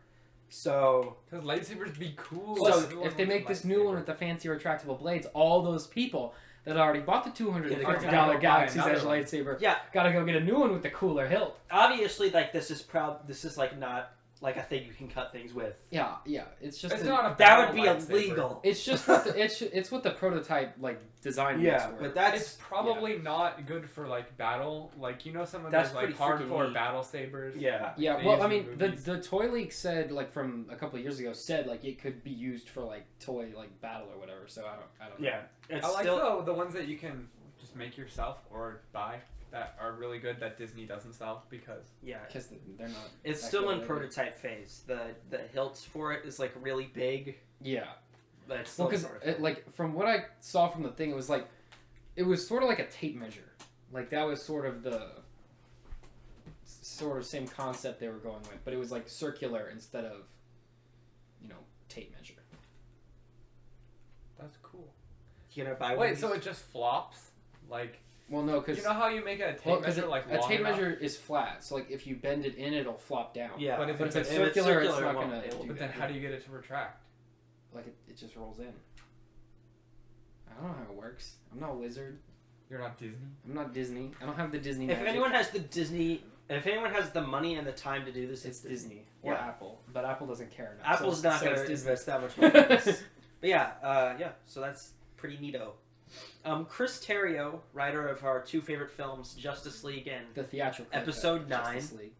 So Because lightsabers be cool. So Everyone if they wants make this new one with the fancier retractable blades, all those people that already bought the $250 gotta go buy Galaxy's Edge another one. lightsaber, yeah, gotta go get a new one with the cooler hilt. obviously, like this is like not like a thing you can cut things with. Yeah, it's just It's a- not a That battle would be lightsaber. illegal. It's just what it's what the prototype like design makes work. but that's It's probably not good for like battle. Like some of That's those like pretty freaking hardcore neat. battle sabers. yeah. Yeah, they well, use I in mean, movies. the toy leak said like from a couple of years ago said like it could be used for like toy like battle or whatever. So I don't know. Yeah, it's I like still the ones that you can just make yourself or buy that are really good that Disney doesn't sell because because they're not. It's that still good in at it. prototype phase. The hilts for it is like really big. Yeah. But it's still Well, in because prototype. like from what I saw from the thing, it was sort of like a tape measure. Like that was sort of the same concept they were going with, but it was like circular instead of tape measure. that's cool. You gonna buy one? Wait, of so these? it just flops? Like Well, no, because you know how you make a tape measure like a long tape enough? measure is flat, so like if you bend it in, it'll flop down. Yeah, But if But if it's If circular, it's it not won't. gonna. It won't. But then how do you get it to retract? Like it just rolls in. I don't know how it works. I'm not a wizard. You're not Disney. I'm not Disney. I don't have the Disney. If magic. anyone has if anyone has the money and the time to do this, it's Disney or Yeah. Apple, but Apple doesn't care enough. Apple's so not going it's to Disney. invest that much money in this. But yeah, so that's pretty neato. Chris Terrio, writer of our two favorite films, Justice League and The theatrical cut Episode of 9. Justice League.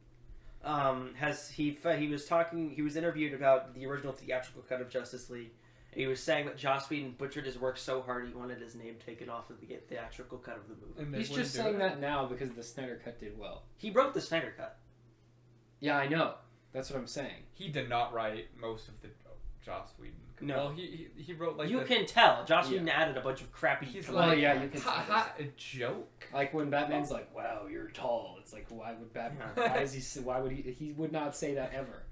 he was interviewed about the original theatrical cut of Justice League. And he was saying that Joss Whedon butchered his work so hard he wanted his name taken off of the theatrical cut of the movie. And they He's wouldn't just do saying it? that now because the Snyder cut did well. He wrote the Snyder cut. Yeah, I know. That's what I'm saying. He did not write most of the Joss Whedon. No. Well, he wrote like You the, can tell. Joss Yeah. Whedon added a bunch of crappy. He's Well, like, yeah, you can a joke. Like when Batman's like, "Wow, you're tall." It's like, why would Batman? Why is he? Why would he? He would not say that ever.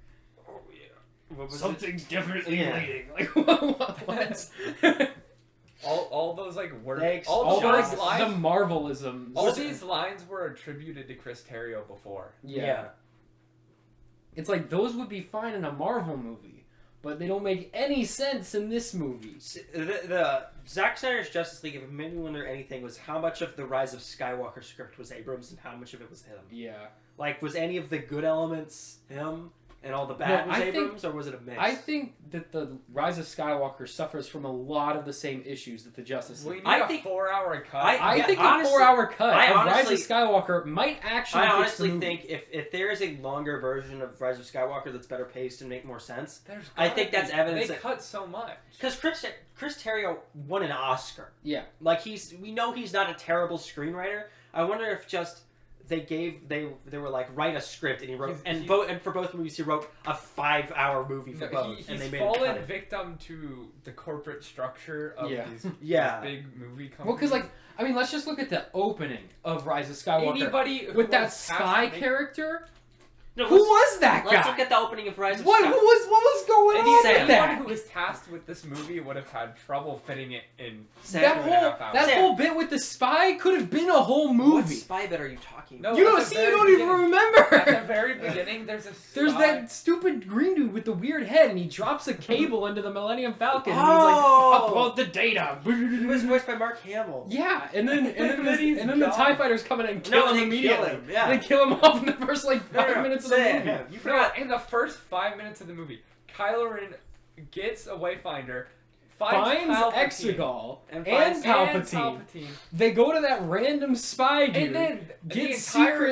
Oh yeah. What was Something's definitely Yeah. bleeding. Like what? All those like words. Thanks. All Joss- those the lines. Marvelisms. All these lines were attributed to Chris Terrio before. Yeah. It's like those would be fine in a Marvel movie, but they don't make any sense in this movie. The Zack Snyder's Justice League, if it made me wonder anything, was how much of the Rise of Skywalker script was Abrams and how much of it was him. Yeah. Like, was any of the good elements him and all the bad No, was I think- Abrams, or was it a mix? I think that the Rise of Skywalker suffers from a lot of the same issues that the Justice We League. need I a think- 4-hour cut. I yeah, think honestly- a 4-hour cut I of honestly- Rise of Skywalker might actually I fix the honestly movie. think if there is a longer version of Rise of Skywalker that's better paced and make more sense, There's I gotta think that's be. evidence They that- cut so much. because Chris Terrio won an Oscar. Yeah. Like we know he's not a terrible screenwriter. I wonder if just they were like, write a script, and he wrote and for both movies he wrote a 5-hour movie for both, He's and they made fallen it. victim to the corporate structure of Yeah. these, Yeah. these big movie companies. Well, because like I mean, let's just look at the opening of Rise of Skywalker anybody who with that was cast spy to make- character. No, Who was that Let's guy? look at the opening of Rise of What Skywalker. was going And on he's with saying- that? Anyone who was tasked with this movie would have had trouble fitting it in. Sam, That 2.5 hours. that Sam. whole bit with the spy could have been a whole What movie. spy bit are you talking No, about? You at don't the see. You very don't even beginning- remember. At the very beginning, there's a There's spy- that stupid green dude with the weird head, and he drops a cable into the Millennium Falcon, and Oh! he's like, "Upload the data." He was voiced by Mark Hamill. Yeah, and then He's and then the gone. TIE fighters come in and kill No, him they immediately. kill him, yeah. They kill him off in the first like 5 minutes of the Sam, movie. You No, forgot. in the first 5 minutes of the movie, Kylo Ren gets a Wayfinder, finds Palpatine, Exegol And and finds- Palpatine. They go to that random spy dude. and then get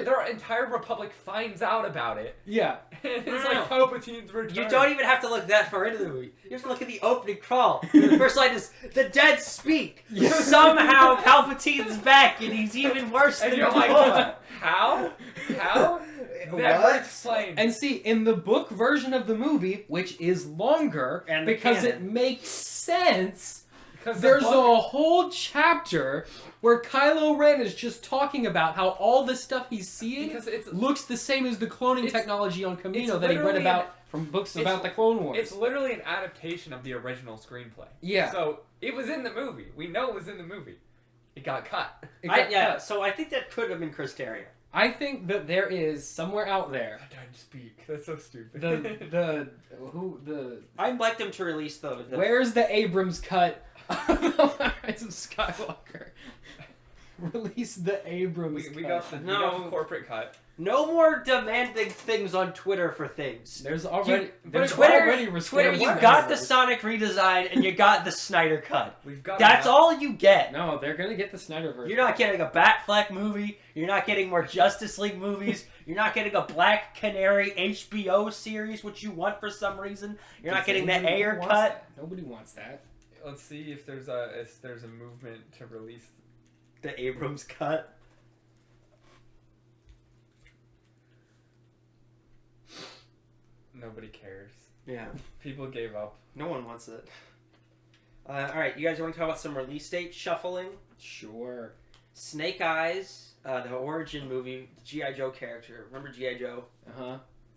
their entire Republic finds out about it. yeah. And it's No. like Palpatine's return. You don't even have to look that far into the movie. You have to look at the opening crawl. The first line is, "The dead speak." Yeah. Somehow Palpatine's back, and he's even worse And than you're like, before. how? How? What? Never explained. And see, in the book version of the movie, which is longer, And the because it canon. makes sense, Because there's a whole chapter where Kylo Ren is just talking about how all the stuff he's seeing because it's looks the same as the cloning It's- technology on Camino it's that he read literally about from books it's- about the Clone Wars. it's literally an adaptation of the original screenplay. Yeah. So it was in the movie. We know it was in the movie. It got cut. It got cut. So I think that could have been Chris Terrio. I think that there is somewhere out there I don't speak. That's so stupid. the I'd like them to release the where's the Abrams cut of the Rise of Skywalker? Release the Abrams we cut. got the corporate cut. no more demanding things on Twitter for things. There's already Twitter, restraining you orders. got the Sonic redesign and you got the Snyder cut. We've got That's all you get. No, they're gonna get the Snyder version. You're not getting a Batfleck movie. You're not getting more Justice League movies. You're not getting a Black Canary HBO series, which you want for some reason. You're not getting the Ayer cut. That? Nobody wants that. Let's see if there's a movement to release The Abrams cut. Nobody cares. Yeah. People gave up. No one wants it. Alright, you guys want to talk about some release date shuffling? Sure. Snake Eyes, the origin movie, the G.I. Joe character. Remember G.I. Joe?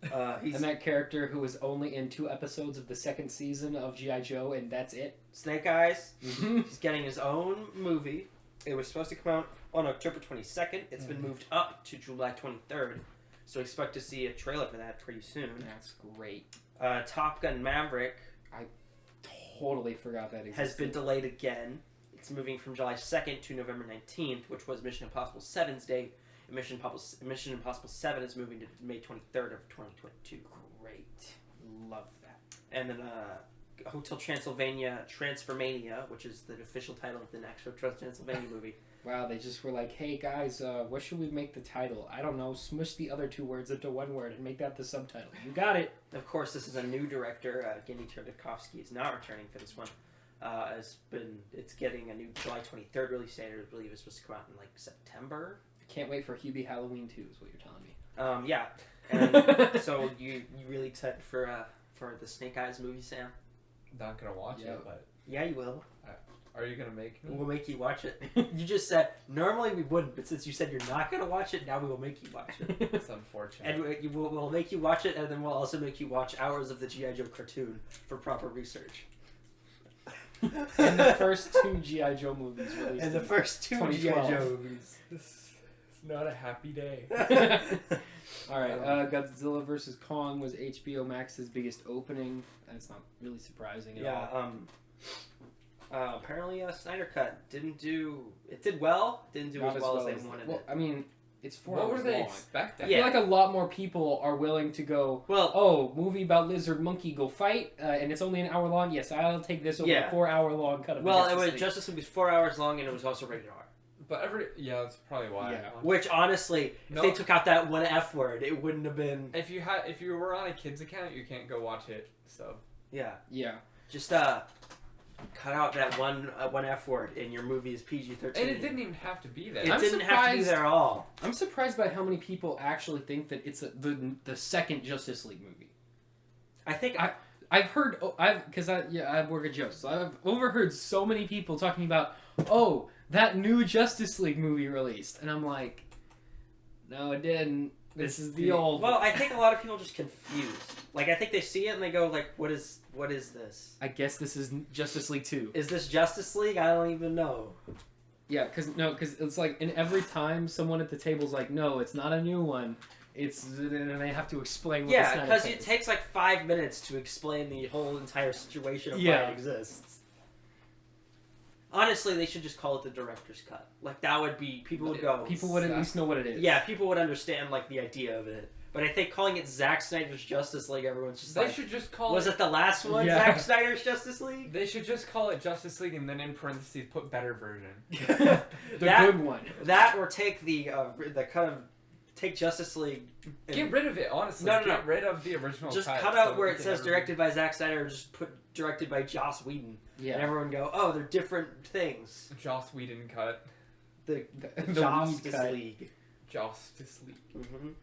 And that character who was only in 2 episodes of the 2nd season of G.I. Joe, and that's it. Snake Eyes. Mm-hmm. He's getting his own movie. It was supposed to come out on October 22nd. It's been moved up to July 23rd. So expect to see a trailer for that pretty soon. That's great. Top Gun Maverick Totally forgot that existed. has been delayed again. It's moving from July 2nd to November 19th, which was Mission Impossible 7's date. And Mission Impossible 7 is moving to May 23rd of 2022. Great. Love that. And then Hotel Transylvania Transformania, which is the official title of the next Hotel Transylvania movie. Wow, they just were like, hey guys, what should we make the title? I don't know, smush the other 2 words into 1 word and make that the subtitle. You got it. Of course, this is a new director. Gendy Tartakovsky is not returning for this one. It's getting a new July 23rd release date. I believe it's supposed to come out in like September. I can't wait for Hubie Halloween 2 is what you're telling me. Yeah. And so you really excited for the Snake Eyes movie, Sam? Not gonna watch it, but Yeah, you will. are you gonna make me? We'll make you watch it. You just said normally we wouldn't, but since you said you're not gonna watch it, now we will make you watch it. It's unfortunate. And we'll make you watch it, and then we'll also make you watch hours of the G.I. Joe cartoon for proper research. And the first 2 G.I. Joe movies released. And the first 2 G.I. 2012. Joe movies. It's not a happy day. Alright, Godzilla vs. Kong was HBO Max's biggest opening. That's not really surprising at all. Apparently Snyder Cut did well. Didn't do Not as well as they wanted it. I mean, it's 4 What hours were they long. expecting? I feel like a lot more people are willing to go, Well, oh, movie about lizard monkey, go fight, and it's only an hour long. Yes, I'll take this over a 4-hour-long cut of Justice League was 4 hours long, and it was also rated R. But that's probably why. Yeah. Which honestly, if they took out that one F word, it wouldn't have been. If you were on a kid's account, you can't go watch it. So Yeah. Yeah. Just cut out that one F word, and your movie is PG-13. and it didn't even have to be there. It I'm didn't have to be surprised- there at all. I'm surprised by how many people actually think that it's the second Justice League movie. I think I've heard, I work at Joe, so I've overheard so many people talking about, oh, that new Justice League movie released, and I'm like, no, it didn't. This is the old. Well, I think a lot of people are just confused. Like, I think they see it and they go, like, what is this? I guess this is Justice League 2. Is this Justice League? I don't even know. Yeah, because it's like, and every time someone at the table's like, no, it's not a new one. And they have to explain what Yeah, the because Snyder it Cut is. takes like 5 minutes to explain the whole entire situation of why Yeah. it exists. Honestly, they should just call it the director's cut. Like, that would be, people would go. People would at least know what it is. Yeah, people would understand, like, the idea of it. But I think calling it Zack Snyder's Justice League, everyone's just They like, should just call was it the last one, Yeah. Zack Snyder's Justice League? They should just call it Justice League and then in parentheses put better version. The good one. That or take the kind of, take Justice League. And Get rid of it, honestly. No. Get rid of the original just cut cut out so where we it can says never- directed by Zack Snyder, or just put directed by Joss Whedon. Yeah. And everyone go, oh, they're different things. Joss Whedon cut. The The Justice lead cut. League. Justice League.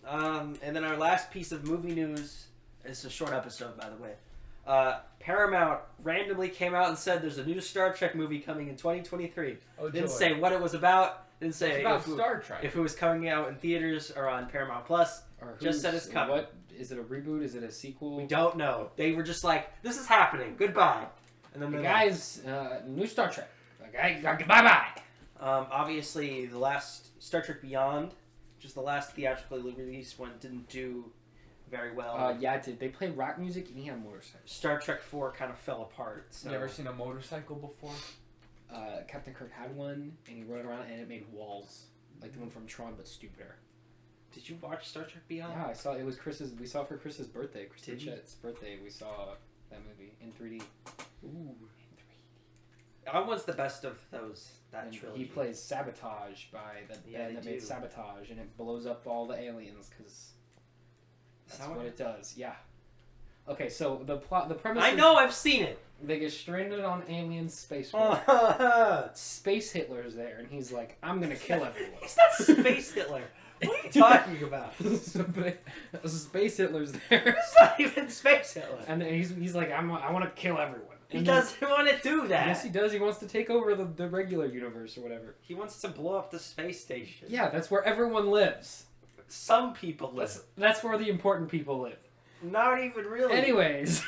And then our last piece of movie news is a short episode, by the way. Paramount randomly came out and said there's a new Star Trek movie coming in 2023. Oh, Didn't joy. say what it was about. Didn't say It's about if, Star Trek. if it was coming out in theaters or on Paramount Plus. Or Just said it's coming. What is it? A reboot? Is it a sequel? We don't know. They were just like, this is happening. Goodbye. And then Hey they're guys, new Star Trek. Okay, bye bye. obviously, the last Star Trek Beyond which is the last theatrically released one, didn't do very well. Yeah, it did. They played rock music and he had a motorcycle. Star Trek 4 kind of fell apart. So. You ever seen a motorcycle before? Captain Kirk had one, and he rode around, and it made walls, like the one from Tron, but stupider. Did you watch Star Trek Beyond? Yeah, I saw it. Was Chris's. We saw it for Chris's birthday. Chris Did you? Chet's birthday. We saw that movie in 3D. Ooh. That was the best of those. That And trilogy. he plays Sabotage by the band that made Sabotage, and it blows up all the aliens because that's what it does. Yeah. Okay, so the premise. I know, I've seen it. They get stranded on alien space. Space Hitler's there, and he's like, "I'm gonna kill everyone." He's not Space Hitler. What are you talking about? Space Hitler's there. It's not even Space Hitler. And then he's like, I want to kill everyone. He doesn't want to do that. Yes, he does. He wants to take over the regular universe or whatever. He wants to blow up the space station. Yeah, that's where everyone lives. Some people live. That's where the important people live. Not even really. Anyways.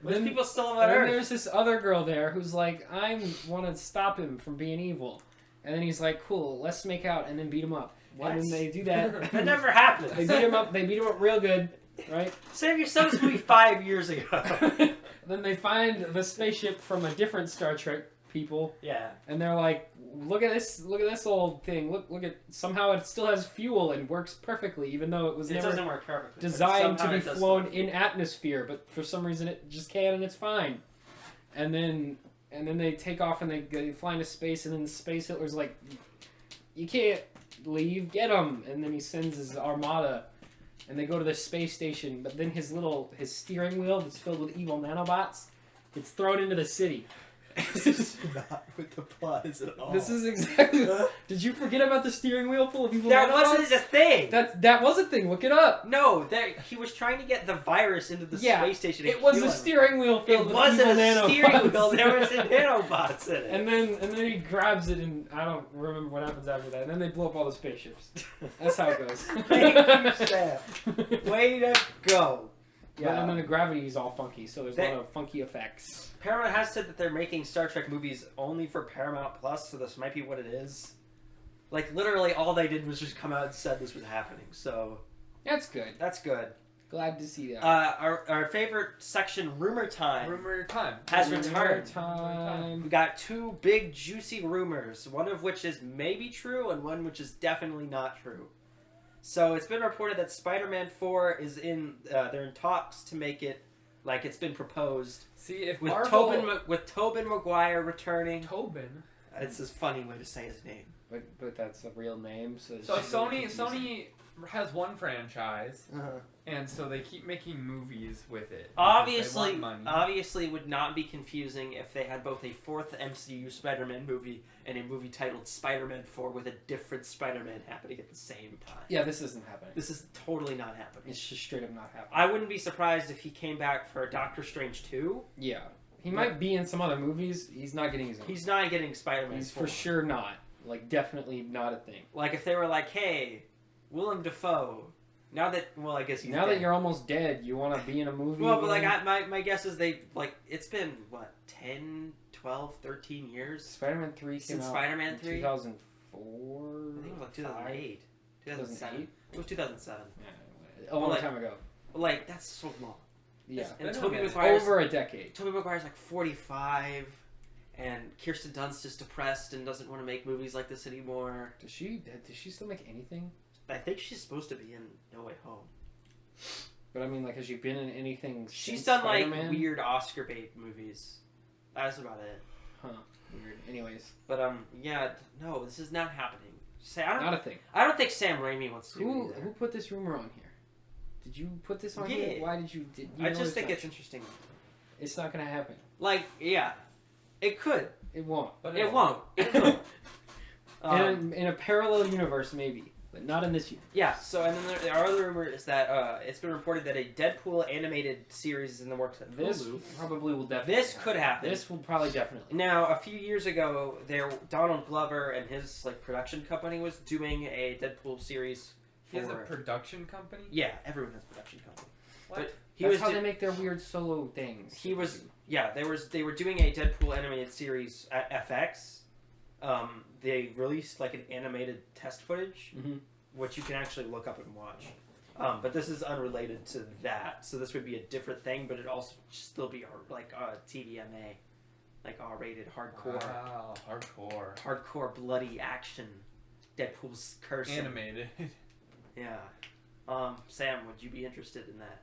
There's people still on and then Earth. there's this other girl there who's like, I want to stop him from being evil. And then he's like, cool, let's make out and then beat him up. What? And then they do that. That never happened. They beat him up. They beat him up real good, right? Save yourself this movie 5 years ago. Then they find the spaceship from a different Star Trek people. Yeah. And they're like, look at this old thing. Look at, somehow it still has fuel and works perfectly, even though it was never doesn't work perfectly. designed to be flown in atmosphere, but for some reason it just can and it's fine. And then they take off and they fly into space, and then Space Hitler's like, you can't leave, get him. And then he sends his armada, and they go to the space station, but then his steering wheel that's filled with evil nanobots gets thrown into the city. This is not what the plot is at all. This is exactly. Did you forget about the steering wheel full of evil That nanobots? wasn't a thing. That was a thing. Look it up. No, he was trying to get the virus into the space station. It was a steering wheel filled with evil nanobots. It wasn't a steering wheel. There was nanobots in it. And then he grabs it, and I don't remember what happens after that. And then they blow up all the spaceships. That's how it goes. Thank you, Sam. Way to go. Yeah, and then the gravity is all funky, so there's a lot of funky effects. Paramount has said that they're making Star Trek movies only for Paramount Plus, so this might be what it is. Like, literally all they did was just come out and said this was happening, so... That's good. That's good. Glad to see that. Our favorite section, Rumor Time. Rumor Time. Has Rumor returned. Time. We got 2 big, juicy rumors, one of which is maybe true, and one which is definitely not true. So it's been reported that Spider-Man 4 is they're in talks to make it, like it's been proposed. See, if with Marvel... with Tobin Maguire returning. Tobin? It's a funny way to say his name. But that's a real name, so... Sony has one franchise, Uh-huh. and so they keep making movies with it. Obviously, they want money. obviously, it would not be confusing if they had both a 4th MCU Spider-Man movie and a movie titled Spider-Man 4 with a different Spider-Man happening at the same time. Yeah, this isn't happening. This is totally not happening. It's just straight up not happening. I wouldn't be surprised if he came back for Doctor Strange 2. Yeah. He might be in some other movies. He's not getting his own. He's not getting Spider-Man 4. He's for sure not. Like, definitely not a thing. Like, if they were like, hey, Willem Dafoe, now that, well, I guess he's Now dead. that you're almost dead, you want to be in a movie? Well, but, again? like, my guess is they, like, it's been, what, 10, 12, 13 years? Spider-Man 3 came Since out Spider-Man in 3? 2004? I think it was like 2008. 2007. 2008? It was 2007. Yeah, a long time ago. But, like, that's so long. Yeah. And been Tobey a minute. Maguire's... Over a decade. Tobey Maguire's like 45, and Kirsten Dunst is depressed and doesn't want to make movies like this anymore. Does she still make anything? I think she's supposed to be in No Way Home. But I mean, like, has she been in anything She's since done Spider-Man? like weird Oscar bait movies. That's about it. Huh. Weird. Anyways. But yeah, no, this is not happening. Not a thing. I don't think Sam Raimi wants to do Who it either. who put this rumor on here? Did you put this on Yeah. here? Why did you? I just think it's interesting. It's not gonna happen. Like, yeah, it could. It won't. But It won't. It could. In a parallel universe, maybe, but not in this universe. Yeah, so, and then our other rumor is that it's been reported that a Deadpool animated series is in the works at This Hulu. probably will definitely. This could happen. This will probably definitely. Now, a few years ago, Donald Glover and his like production company was doing a Deadpool series. He has a production company? Yeah, everyone has a production company. What? But That's how they make their weird solo things. Yeah, they were doing a Deadpool animated series at FX. They released like an animated test footage, Mm-hmm. which you can actually look up and watch. But this is unrelated to that, so this would be a different thing, but it'd also still be like TVMA, like R-rated, hardcore. Wow, hardcore. Hardcore bloody action. Deadpool's cursing. Animated. Yeah. Sam, would you be interested in that?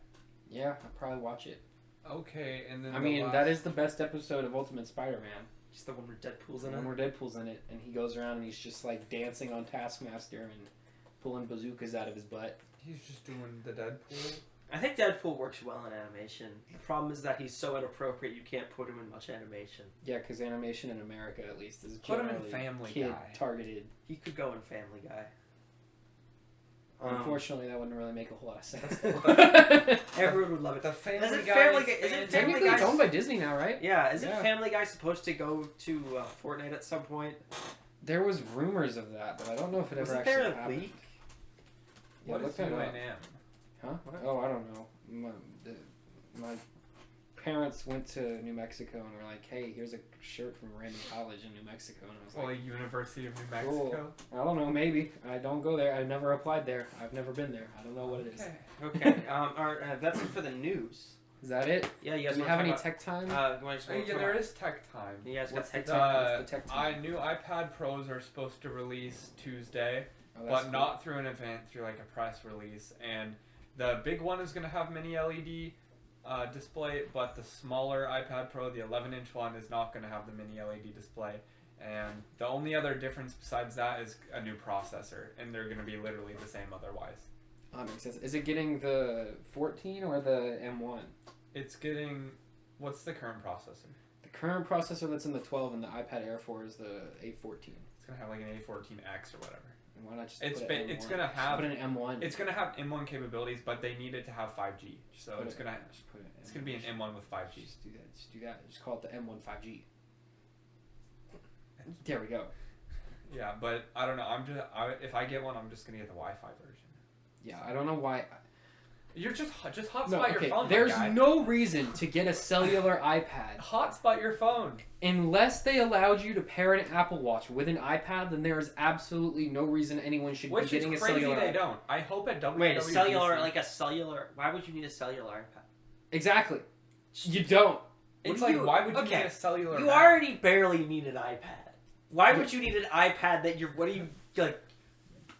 Yeah, I'd probably watch it. Okay, and then I mean, that is the best episode of Ultimate Spider-Man. Just the one where Deadpool's in The it? one where Deadpool's in it, and he goes around and he's just like dancing on Taskmaster and pulling bazookas out of his butt. He's just doing the Deadpool. I think Deadpool works well in animation. The problem is that he's so inappropriate you can't put him in much animation. Yeah, because animation in America, at least, is Put him in generally Family kid Guy. targeted. He could go in Family Guy. Unfortunately, that wouldn't really make a whole lot of sense. Everyone would love it. The Family Isn't Guy. Family Guy- isn't Family Technically, it's Guy's- owned by Disney now, right? Yeah, isn't Yeah. Family Guy supposed to go to Fortnite at some point? There was rumors of that, but I don't know if it ever Wasn't actually there a happened. leak? Yeah, What look is that up. UNM? Huh? Oh, I don't know. My parents went to New Mexico and were like, "Hey, here's a shirt from a random college in New Mexico," and I was Well, like, University of New Cool. Mexico. "I don't know, maybe. I don't go there. I've never applied there. I've never been there. I don't know what it is." Okay. Okay. That's it for the news. Is that it? Yeah, you guys Do we wanna have talk any about- tech time? you wanna just Hey, talk yeah, about- there is tech time. You guys got What's the tech tech? time? What's the tech time? New iPad Pros are supposed to release Tuesday, Oh, that's but cool. not through an event, through like a press release. And the big one is going to have mini LED display, but the smaller iPad Pro, the 11-inch one, is not going to have the mini LED display. And the only other difference besides that is a new processor, and they're going to be literally the same otherwise. That makes sense. Is it getting the 14 or the M1? It's getting... What's the current processor? The current processor that's in the 12 and the iPad Air 4 is the A14. It's going to have like an A14X or whatever. And why not just It's put an it's M1? going to Just have... put an M1. It's going to have M1 capabilities, but they need it to have 5G. So Put it's it- going to... just put it It's going to be an M1 with 5G. Just do that. Just do that. Just call it the M1 5G. There we go. Yeah, but I don't know. If I get one, I'm just gonna get the Wi-Fi version. Yeah, I don't know why. You're just hotspot No, your okay. phone. There's my guy. no reason to get a cellular iPad Hotspot your phone. unless they allowed you to pair an Apple Watch with an iPad. Then there is absolutely no reason anyone should Which be getting is a crazy cellular. they iPad. don't. I hope at WWDC. Wait, a cellular, like a cellular. Why would you need a cellular iPad? Exactly. You don't. It's What do like, you- why would you okay, need a cellular? You app? already barely need an iPad. Why would you need an iPad that you're? What are you like?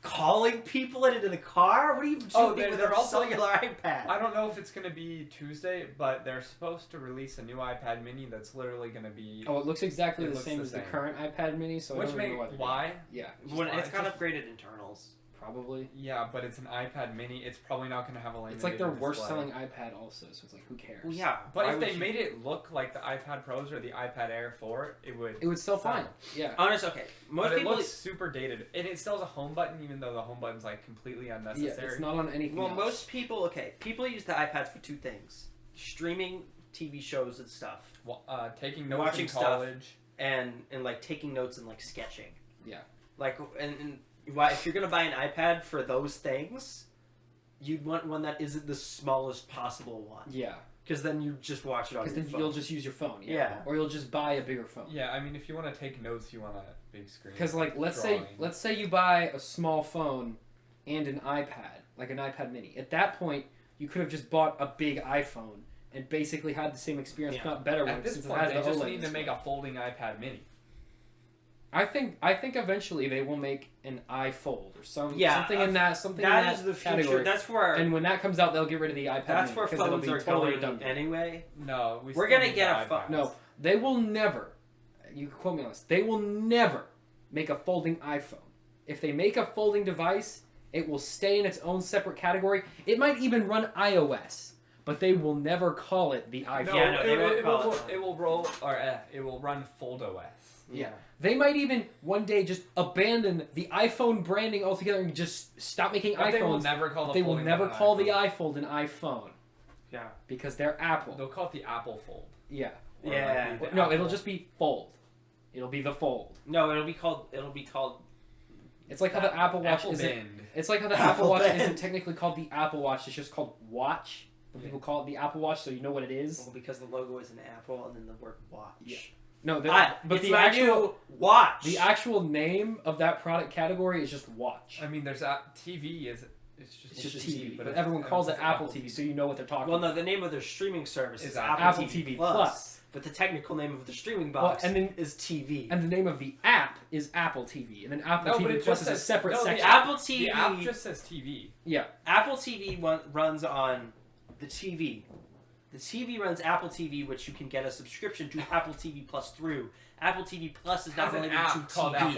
Calling people into the car? What are you doing Oh, with they're a also- cellular iPad? I don't know if it's gonna be Tuesday, but they're supposed to release a new iPad Mini that's literally gonna be. Oh, it looks exactly It the looks same the as the same. current iPad Mini. So I Which don't even know why they're why? doing it. Yeah, When why- it's got just- upgraded internals. probably. Yeah, but it's an iPad Mini. It's probably not gonna have a limited It's like their worst display. selling iPad also. So it's like, who cares? Well, yeah, But why if would they you- made it look like the iPad Pros or the iPad Air 4, it would. It would still sell. fine. Yeah. honest, okay, most But it people. looks super dated, and it still has a home button, even though the home button's like completely Yeah, unnecessary. it's not on anything Well, else. most people. Okay, people use the iPads for two things: streaming TV shows and stuff, Taking notes Watching in stuff. college. and like taking notes and like sketching. Yeah. Like and why if you're gonna buy an iPad for those things, you'd want one that isn't the smallest possible one. Yeah. Because then you just watch it on Because your then phone. you'll just use your phone. Yeah. Or you'll just buy a bigger phone. Yeah, I mean, if you want to take notes, you want a big screen. Because like let's Drawing. say you buy a small phone and an iPad, like an iPad Mini. At that point, you could have just bought a big iPhone and basically had the same experience, if Yeah. not better one, At this since point, it they has the just OLED need to display. make a folding iPad Mini. I think eventually they will make an iPold or something in that That is the future. category. That's where And when that comes out, they'll get rid of the iPad. that's Mini, where 'cause it'll phones be are totally going redundant. anyway. No, We're still gonna need get the a iPads. No, they will never. You can quote me on this. They will never make a folding iPhone. If they make a folding device, it will stay in its own separate category. It might even run iOS, but they will never call it the iPhone. No, Yeah, no, they won't call it will roll or it will run FoldOS. Yeah. They might even one day just abandon the iPhone branding altogether and just stop making But iPhones. they will never call the They will folding never one an call the iPhone. iPhone an iPhone Yeah. because they're Apple. They'll call it the Apple Fold. Yeah. Or Yeah. it might be the No, Apple- it'll just be Fold. It'll be the Fold. No, it'll be called. It's like how the Apple Watch Apple isn't. Bend. It's like how the Apple Apple Watch Band. isn't technically called the Apple Watch. It's just called Watch. But Yeah. people call it the Apple Watch, so you know what it is. Well, because the logo is an apple and then the word watch. Yeah. No, but but it's the my actual new watch. the actual name of that product category is just watch. I mean, there's TV is it's just It's just TV, but it's- everyone calls it it's Apple TV, so you know what they're talking Well, about. no, the name of their streaming service is Is Apple, Apple TV, TV Plus, Plus. but the technical name of the streaming Well, box and then is TV. and the name of the app is Apple TV, and then Apple No, but TV it Plus just is a says- separate no, the section. Apple TV. The app just says TV. Yeah, Apple TV runs on the TV. The TV runs Apple TV, which you can get a subscription to Apple TV Plus through. Apple TV Plus is not Has an related app to called TV.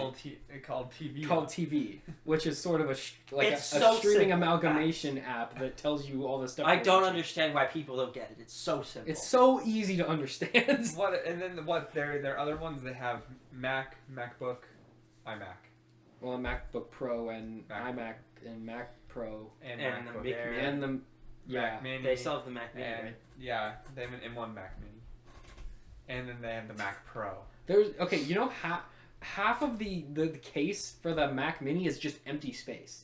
called TV. called TV, which is sort of a It's a so streaming simple. amalgamation app that tells you all the stuff. I you're don't watching. understand why people don't get it. It's so simple. It's so easy to understand. What and then what? Their other ones they have MacBook, iMac, Well, a MacBook Pro and Mac. iMac and Mac Pro and And the MacBook Mac Air, Mini. and the Mac Mini. They still have the Mac Mini, and right? yeah, they have an M1 Mac Mini, and then they have the Mac Pro. There's okay, you know half of the case for the Mac Mini is just empty space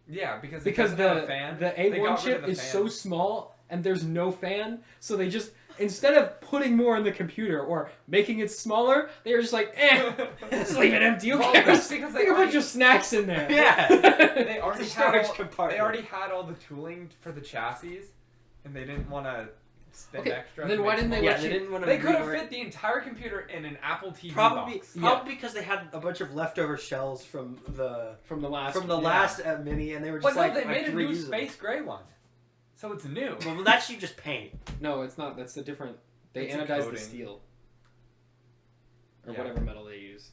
Yeah, because the fan. the They got A1 rid chip of the is fan. so small and there's no fan, so they just instead of putting more in the computer or making it smaller, they're just like, just leave it empty. Who Well, cares? that's because they Stick a bunch already- of snacks in there. Yeah. They already It's a had storage all, compartment. They already had all the tooling for the chassis, and they didn't want to spend Okay, extra. then to why make didn't they smaller. Yeah, they didn't want to. They could have fit the entire computer in an Apple TV Probably, box. probably because they had a bunch of leftover shells from the From the last last Mini, and they were But just no, like, they I made a could new reuse them. space gray one, so it's new. Well, that's you just paint. No, it's not. That's the different. They It's a anodize the coating. steel or Yeah. whatever metal they use.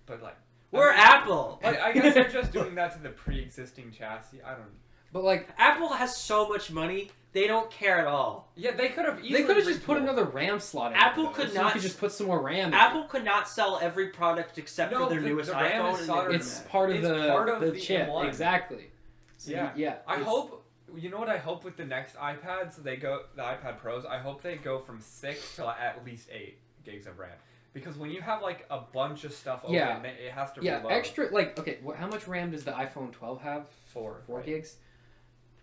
But like, We're Apple. Like, I guess they're just doing that to the pre-existing chassis. I don't. But like, Apple has so much money, they don't care at all. Yeah, they could have easily. they could have just put retooled. another RAM slot in. Apple there, though, could so you not could just put some more RAM. in Apple could not sell every product except No, for their the newest RAM is iPhone. soldered And It's their part of It's the part of the the chip, M1. exactly. So Yeah. yeah. I it's- hope. You know what I hope with the next iPads? They go the iPad Pros. I hope they go from 6 to at least 8 gigs of RAM. Because when you have like a bunch of stuff open, Yeah. it has to Yeah, reload. extra like okay. How much RAM does the iPhone 12 have? 4 4 right? gigs.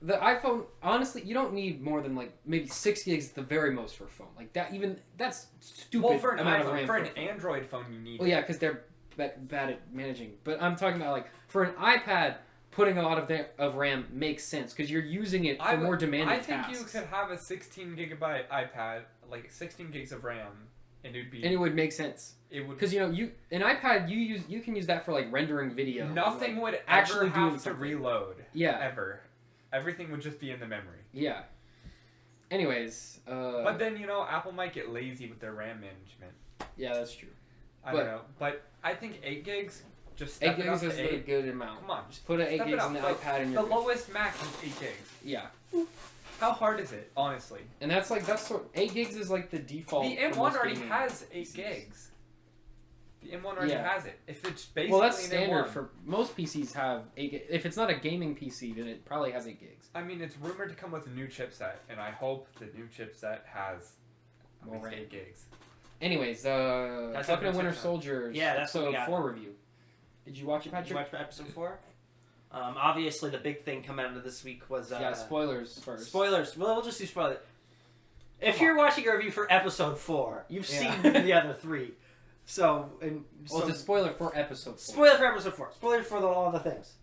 The iPhone, honestly, you don't need more than like maybe 6 gigs at the very most for a phone. Like that, even that's stupid Well, for an amount of iPhone, RAM for a an phone. Android phone, you need. Well, yeah, because they're bad at managing. But I'm talking about like for an iPad, putting a lot of RAM makes sense because you're using it for more demanding I think tasks. you could have a 16 gigabyte iPad, like 16 gigs of RAM, and it'd be. And it would make sense It would. because an iPad you can use that for like rendering video. and, Nothing like, would actually ever doing have to something. reload. Yeah, Ever. Everything would just be in the memory. yeah. Anyways, But then Apple might get lazy with their RAM management. yeah, that's true. I But- don't know, but I think 8 gigs. Just 8 step it up gigs to is a 8. good amount. Come on, Just put an 8 step it gigs up. in the Like, iPad and the you're good. lowest max is 8 gigs. Yeah, How hard is it, honestly? and that's 8 gigs is like the default. The for M1 most already gaming has 8 PCs. gigs. The M1 already Yeah. has it. If it's basically Well, that's an standard M1, for most PCs have 8 gigs. If it's not a gaming PC, then it probably has 8 gigs. I mean, it's rumored to come with a new chipset, and I hope the new chipset has at More least RAM. 8 gigs. Anyways, That's Falcon what and Winter we said. Soldiers Yeah, that's what we episode got. 4 review. Did you watch it, Did you Patrick? watch episode 4? Obviously, the big thing coming out of this week was Yeah, spoilers first. spoilers. Well, we'll just do spoilers. If you're watching a review for episode 4, you've Yeah. seen the other 3. So, Well, it's a spoiler for episode 4. spoiler for episode 4. Spoiler for all the things.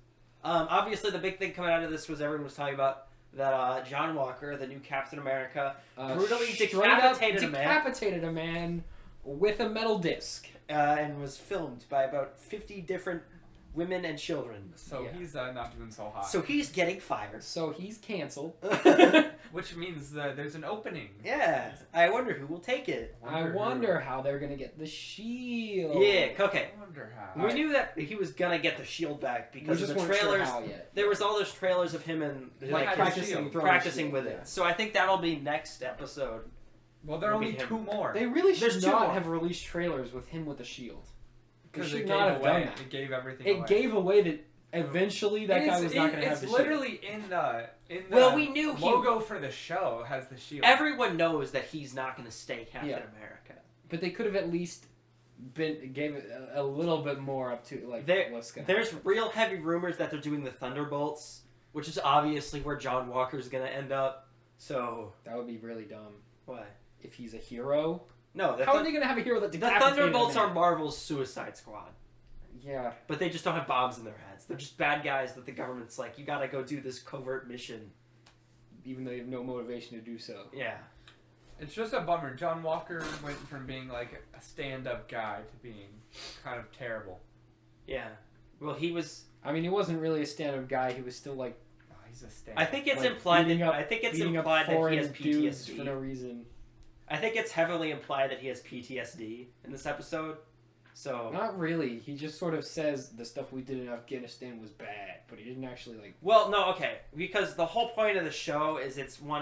Obviously, the big thing coming out of this was everyone was talking about that John Walker, the new Captain America, brutally Straight up decapitated a man. decapitated a man with a metal disc. And was filmed by about 50 different women and children. So Yeah. he's not doing so hot. So he's getting fired. So he's canceled. Which means there's an opening. Yeah, I wonder who will take it. I wonder how they're gonna get the shield. Yeah, okay. I wonder how. We knew that he was gonna get the shield back We because just of the weren't sure trailers. how yet. There was all those trailers of him and Like his practicing shield, throwing practicing shield, with yeah. it. So I think that'll be next episode. Well, there are Maybe only him. 2 more. They really should There's two not more. have released trailers with him with the shield. They Because should it not gave have away. done that. It gave everything It away. gave away that eventually that guy was not going to have the It's shield. literally in the Well, we knew he- logo for the show has the shield. Everyone knows that he's not gonna stay Captain Yeah. America. But they could have at least gave it a little bit more up to like what's going to There's real heavy rumors that they're doing the Thunderbolts, which is obviously where John Walker's gonna end up. So That would be really dumb. why? If he's a hero No, How are they gonna have a hero that the decapitated Thunderbolts a man? are Marvel's Suicide Squad. Yeah. But they just don't have bombs in their heads. They're just bad guys that the government's like, you gotta go do this covert mission. Even though they have no motivation to do so. Yeah. It's just a bummer. John Walker went from being like a stand-up guy to being kind of terrible. Yeah. Well, he was... I mean, he wasn't really a stand-up guy. He was still like... Oh, he's a stand-up. I think it's like, implied beating that, up- I think it's beating up implied that he foreign has dudes for PTSD. no reason. I think it's heavily implied that he has PTSD in this episode. So... Not really. He just sort of says the stuff we did in Afghanistan was bad, but he didn't actually like... Well, no, okay. Because the whole point of the show is it's fun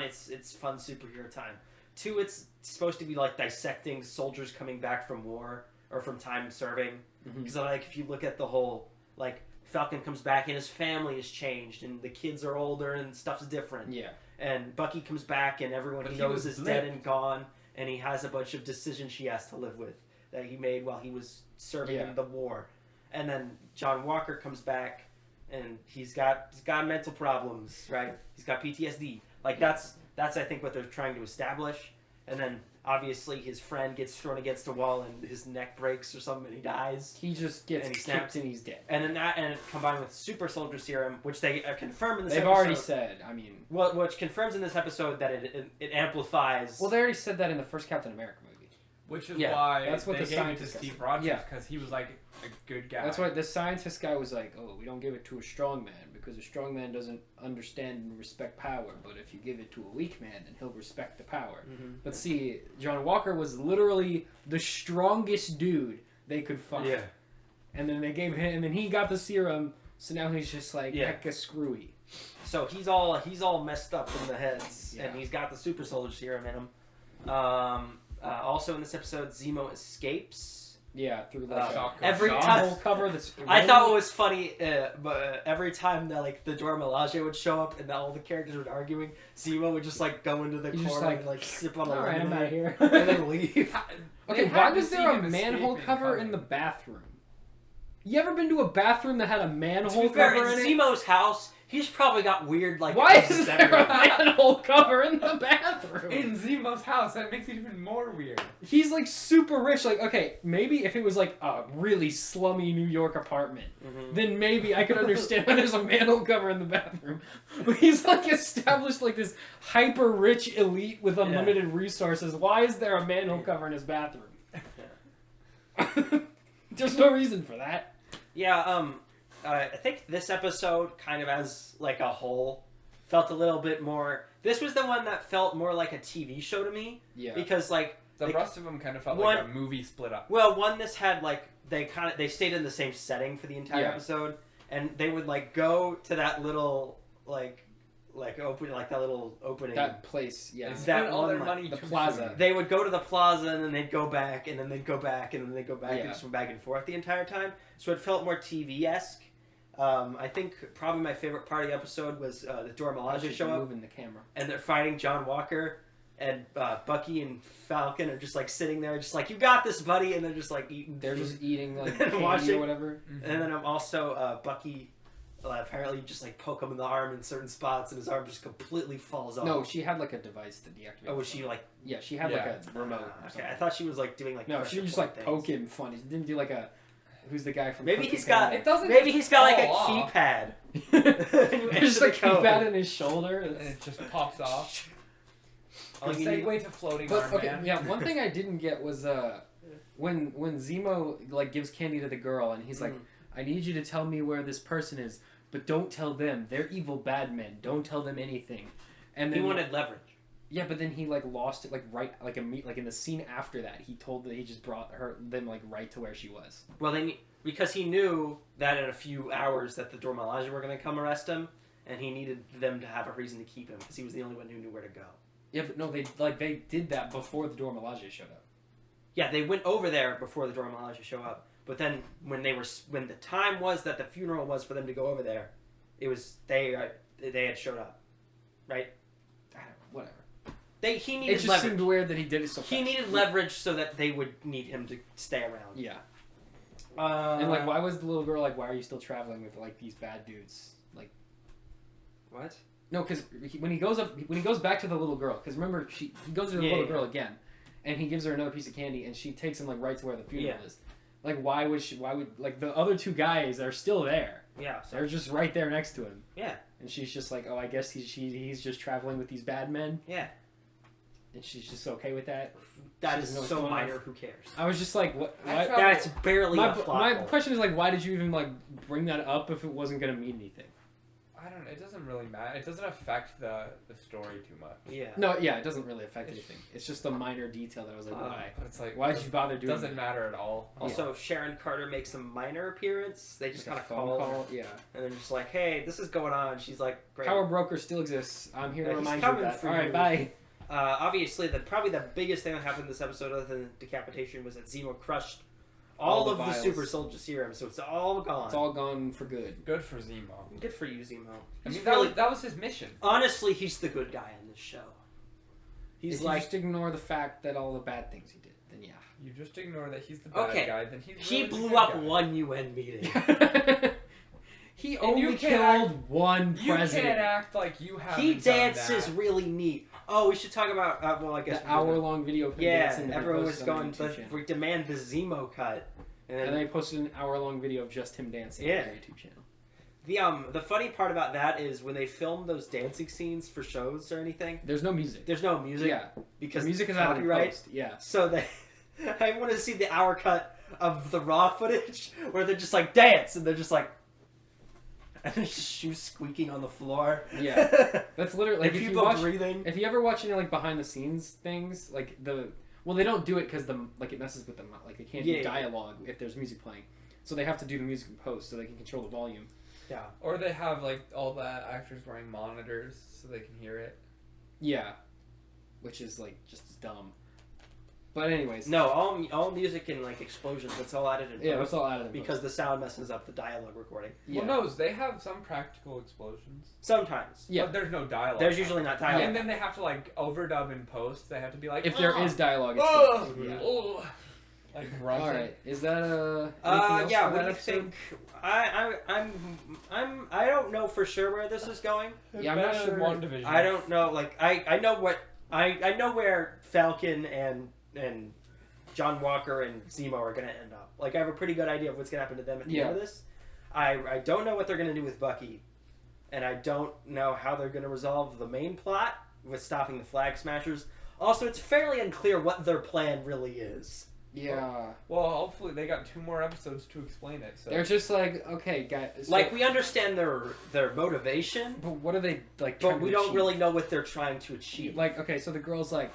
superhero time. 2, it's supposed to be like dissecting soldiers coming back from war or from time serving. Mhm. Because like if you look at the whole like Falcon comes back and his family has changed and the kids are older and stuff's different. Yeah. And Bucky comes back and everyone But he he knows was is dead blipped. and gone, and he has a bunch of decisions he has to live with that he made while he was serving Yeah. in the war. And then John Walker comes back and he's got mental problems, right? He's got PTSD. Like that's I think what they're trying to establish. And then obviously his friend gets thrown against the wall and his neck breaks or something and he dies. He just gets And he kicked snaps. and he's dead. And then that and combined with super soldier serum, which they confirm in this They've episode. already said, I mean... Well, which confirms in this episode that it amplifies. Well, they already said that in the first Captain America movie. Which is Yeah, why that's what they the gave it to scientist guy Steve said. Rogers, Yeah. because he was like a good guy. That's why the scientist guy was like, oh, we don't give it to a strong man because a strong man doesn't understand and respect power. But if you give it to a weak man, then he'll respect the power. Mm-hmm. But see, John Walker was literally the strongest dude they could find. Yeah. And then they gave him, and then he got the serum, so now he's just like Yeah. hecka screwy. So he's all messed up in the heads, Yeah. and he's got the super soldier serum in him. Also in this episode, Zemo escapes. Yeah, through like Shock- every shock. time- whole cover. That's I thought it was funny, but every time that like the Dora Milaje would show up and that all the characters were arguing, Zemo would just like go into the He's just corner like, and like sip on a all right, I'm out of lemonade here. and then leave. Okay, They why had to was see there a him manhole escaping cover coming. in the bathroom? You ever been to a bathroom that had a To manhole be fair, cover in in it? Zemo's house, he's probably got weird like. Why is there a everywhere. manhole cover in the bathroom? in Zemo's house, that makes it even more weird. He's like super rich. Like, okay, maybe if it was like a really slummy New York apartment, Mhm. then maybe I could understand why there's a manhole cover in the bathroom. But he's like established like this hyper rich elite with unlimited resources. Why is there a manhole cover in his bathroom? There's no reason for that. Yeah, I think this episode, kind of as like a whole, felt a little bit more. This was the one that felt more like a TV show to me Yeah. because like The Like, rest of them kind of felt one- like a movie split up. well, this had like they stayed in the same setting for the entire Yeah. episode, and they would like go to that little like open like that little opening. That place, yeah. They that spent all their one, money the too plaza. soon. They would go to the plaza and then they'd go back and then they'd go back and then they'd go back Yeah. and just went back and forth the entire time. So it felt more TV-esque. I think probably my favorite part of the episode was the Dora Milaje show up Moving the camera. and they're fighting John Walker and Bucky and Falcon are just like sitting there just like, you got this, buddy, and they're just like eating. They're food. just eating like And candy watching. or whatever. And then I'm also Bucky. Apparently, just like poke him in the arm in certain spots, and his arm just completely falls off. No, she had like a device to deactivate. Oh, was the she phone. like? Yeah, she had Yeah. like a remote. or Okay, something. I thought she was like doing like. No, she would just like things. poke him funny. She didn't do like a. Who's the guy from? Maybe Cookie he's got. It doesn't Maybe just he's got like a fall off. keypad. There's Enter a the code. keypad in his shoulder. And It's- it just pops off. All you need- Segue to floating But arm okay, man. yeah. One thing I didn't get was when Zemo like gives candy to the girl and he's like, Mhm. I need you to tell me where this person is, but don't tell them. They're evil bad men. Don't tell them anything. And He then wanted leverage. yeah, but then he like lost it like right like like in the scene after that he told that he just brought them like right to where she was. Well, because he knew that in a few hours that the Dora Milaje were going to come arrest him, and he needed them to have a reason to keep him because he was the only one who knew where to go. Yeah, but no, they did that before the Dora Milaje showed up. Yeah, they went over there before the Dora Milaje show up. But then when the time was that the funeral was for them to go over there, it was they had showed up, right? I don't know, whatever. He It needed just leverage. seemed weird that he did it so fast. He needed leverage so that they would need him to stay around. Yeah. And like, why was the little girl like, why are you still traveling with like these bad dudes? Like, What? no, because when he goes back to the little girl, because remember he goes to the Yeah, little yeah. girl again, and he gives her another piece of candy, and she takes him like right to where the funeral Yeah. is. Like, why would like the other two guys are still there? Yeah. So, They're just right there next to him. yeah. And she's just like, oh, I guess he's just traveling with these bad men. Yeah. And she's just okay with that. That She is doesn't know what's so going on. minor. Who cares? I was just like, what? I Why? tried- That's barely a plot My hole. question is like, why did you even like bring that up if it wasn't gonna mean anything? I don't know. It doesn't really matter. It doesn't affect the story too much. Yeah. No, yeah, it doesn't really affect anything. It's just a minor detail that I was like, why? But it's like, Why did you bother It doing doesn't that? matter at all. Also, Sharon Carter makes a minor appearance. They just Like kind a of phone call, Yeah. and they're just like, "Hey, this is going on." She's like, "Great." Power Broker still exists. I'm here to Yeah, he's remind you of coming that. for All right, you. bye. Obviously, probably the biggest thing that happened in this episode, other than decapitation, was that Zemo crushed all of the vials. super soldier serum, so it's all gone. It's all gone for good. Good for Zemo. Good for you, Zemo. I He's mean, really, that was his mission. honestly, he's the good guy in this show. He's If you like, just ignore the fact that all the bad things he did, then yeah. You just ignore that he's the bad Okay, guy. Then he's he really the blew good up guy. one UN meeting. He And only you can't killed one You president. can't act like you haven't He done dances that. really neat. Oh, we should talk about. Well, I guess The hour-long video of him Yeah, dancing that he everyone was posted on going. their YouTube "Let's- channel. we demand the Zemo cut. And And then they posted an hour-long video of just him dancing Yeah. on their YouTube channel. the funny part about that is when they film those dancing scenes for shows or anything, There's no music. there's no music Yeah, because the music is copyright. out in post. Yeah. So they, I want to see the hour cut of the raw footage where they're just like dance and they're just like, and there's shoes squeaking on the floor. Yeah. That's literally like and if you people watch. breathing. If you ever watch any like behind the scenes things, like they don't do it because it messes with them. Like they can't Yeah, do yeah. dialogue if there's music playing, so they have to do the music in post so they can control the volume. Yeah. Or they have like all the actors wearing monitors so they can hear it. Yeah, which is like just as dumb. But anyways, No, all music and like explosions. That's all added in yeah, post it's all out of the because the sound messes up the dialogue recording. yeah. Well, no, they have some practical explosions. Sometimes. Yeah. But there's no dialogue. There's usually not dialogue. And then they have to like overdub in post. They have to be like, if there "Oh, is dialogue, it's oh, still, yeah. oh," like grunting. All right, is that anything else Yeah. for What that do you episode? think? I don't know for sure where this is going. Yeah, I'm not Better sure. than WandaVision. I don't know. Like I know what I know where Falcon and John Walker and Zemo are gonna end up. Like I have a pretty good idea of what's gonna happen to them at the end of this. I don't know what they're gonna do with Bucky, and I don't know how they're gonna resolve the main plot with stopping the Flag Smashers. Also, it's fairly unclear what their plan really is. Yeah, Well, hopefully they got 2 more episodes to explain it. So they're just like, okay, guys. So, Like we understand their motivation, but what are they like? but trying we to don't achieve? really know what they're trying to achieve. Like, okay, so the girl's like,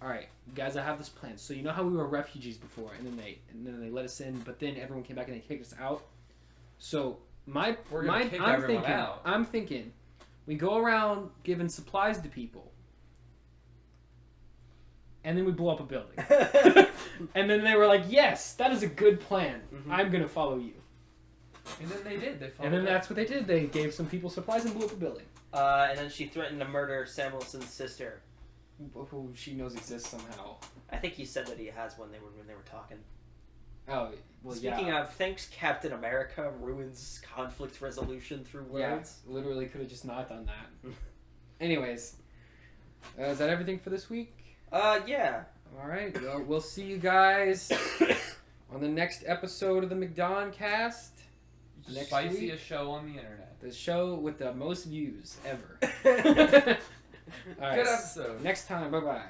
all right, guys, I have this plan. So you know how we were refugees before, and then they let us in, but then everyone came back and they kicked us out. So We're gonna kick everyone out. I'm thinking, we go around giving supplies to people, and then we blow up a building. And then they were like, yes, that is a good plan. Mhm. I'm gonna follow you. And then they did. They And followed then up. that's what they did. They gave some people supplies and blew up a building. And then she threatened to murder Samuelson's sister. Who she knows exists somehow. I think he said that he has one when they were talking. Oh, well, Speaking yeah. of, thanks Captain America ruins conflict resolution through Yeah, words. literally could have just not done that. Anyways, is that everything for this week? Yeah. All right. Well, we'll see you guys on the next episode of the McDonCast. The next spiciest week. show on the internet. The show with the most views ever. All right. Good episode. Next time. Bye bye.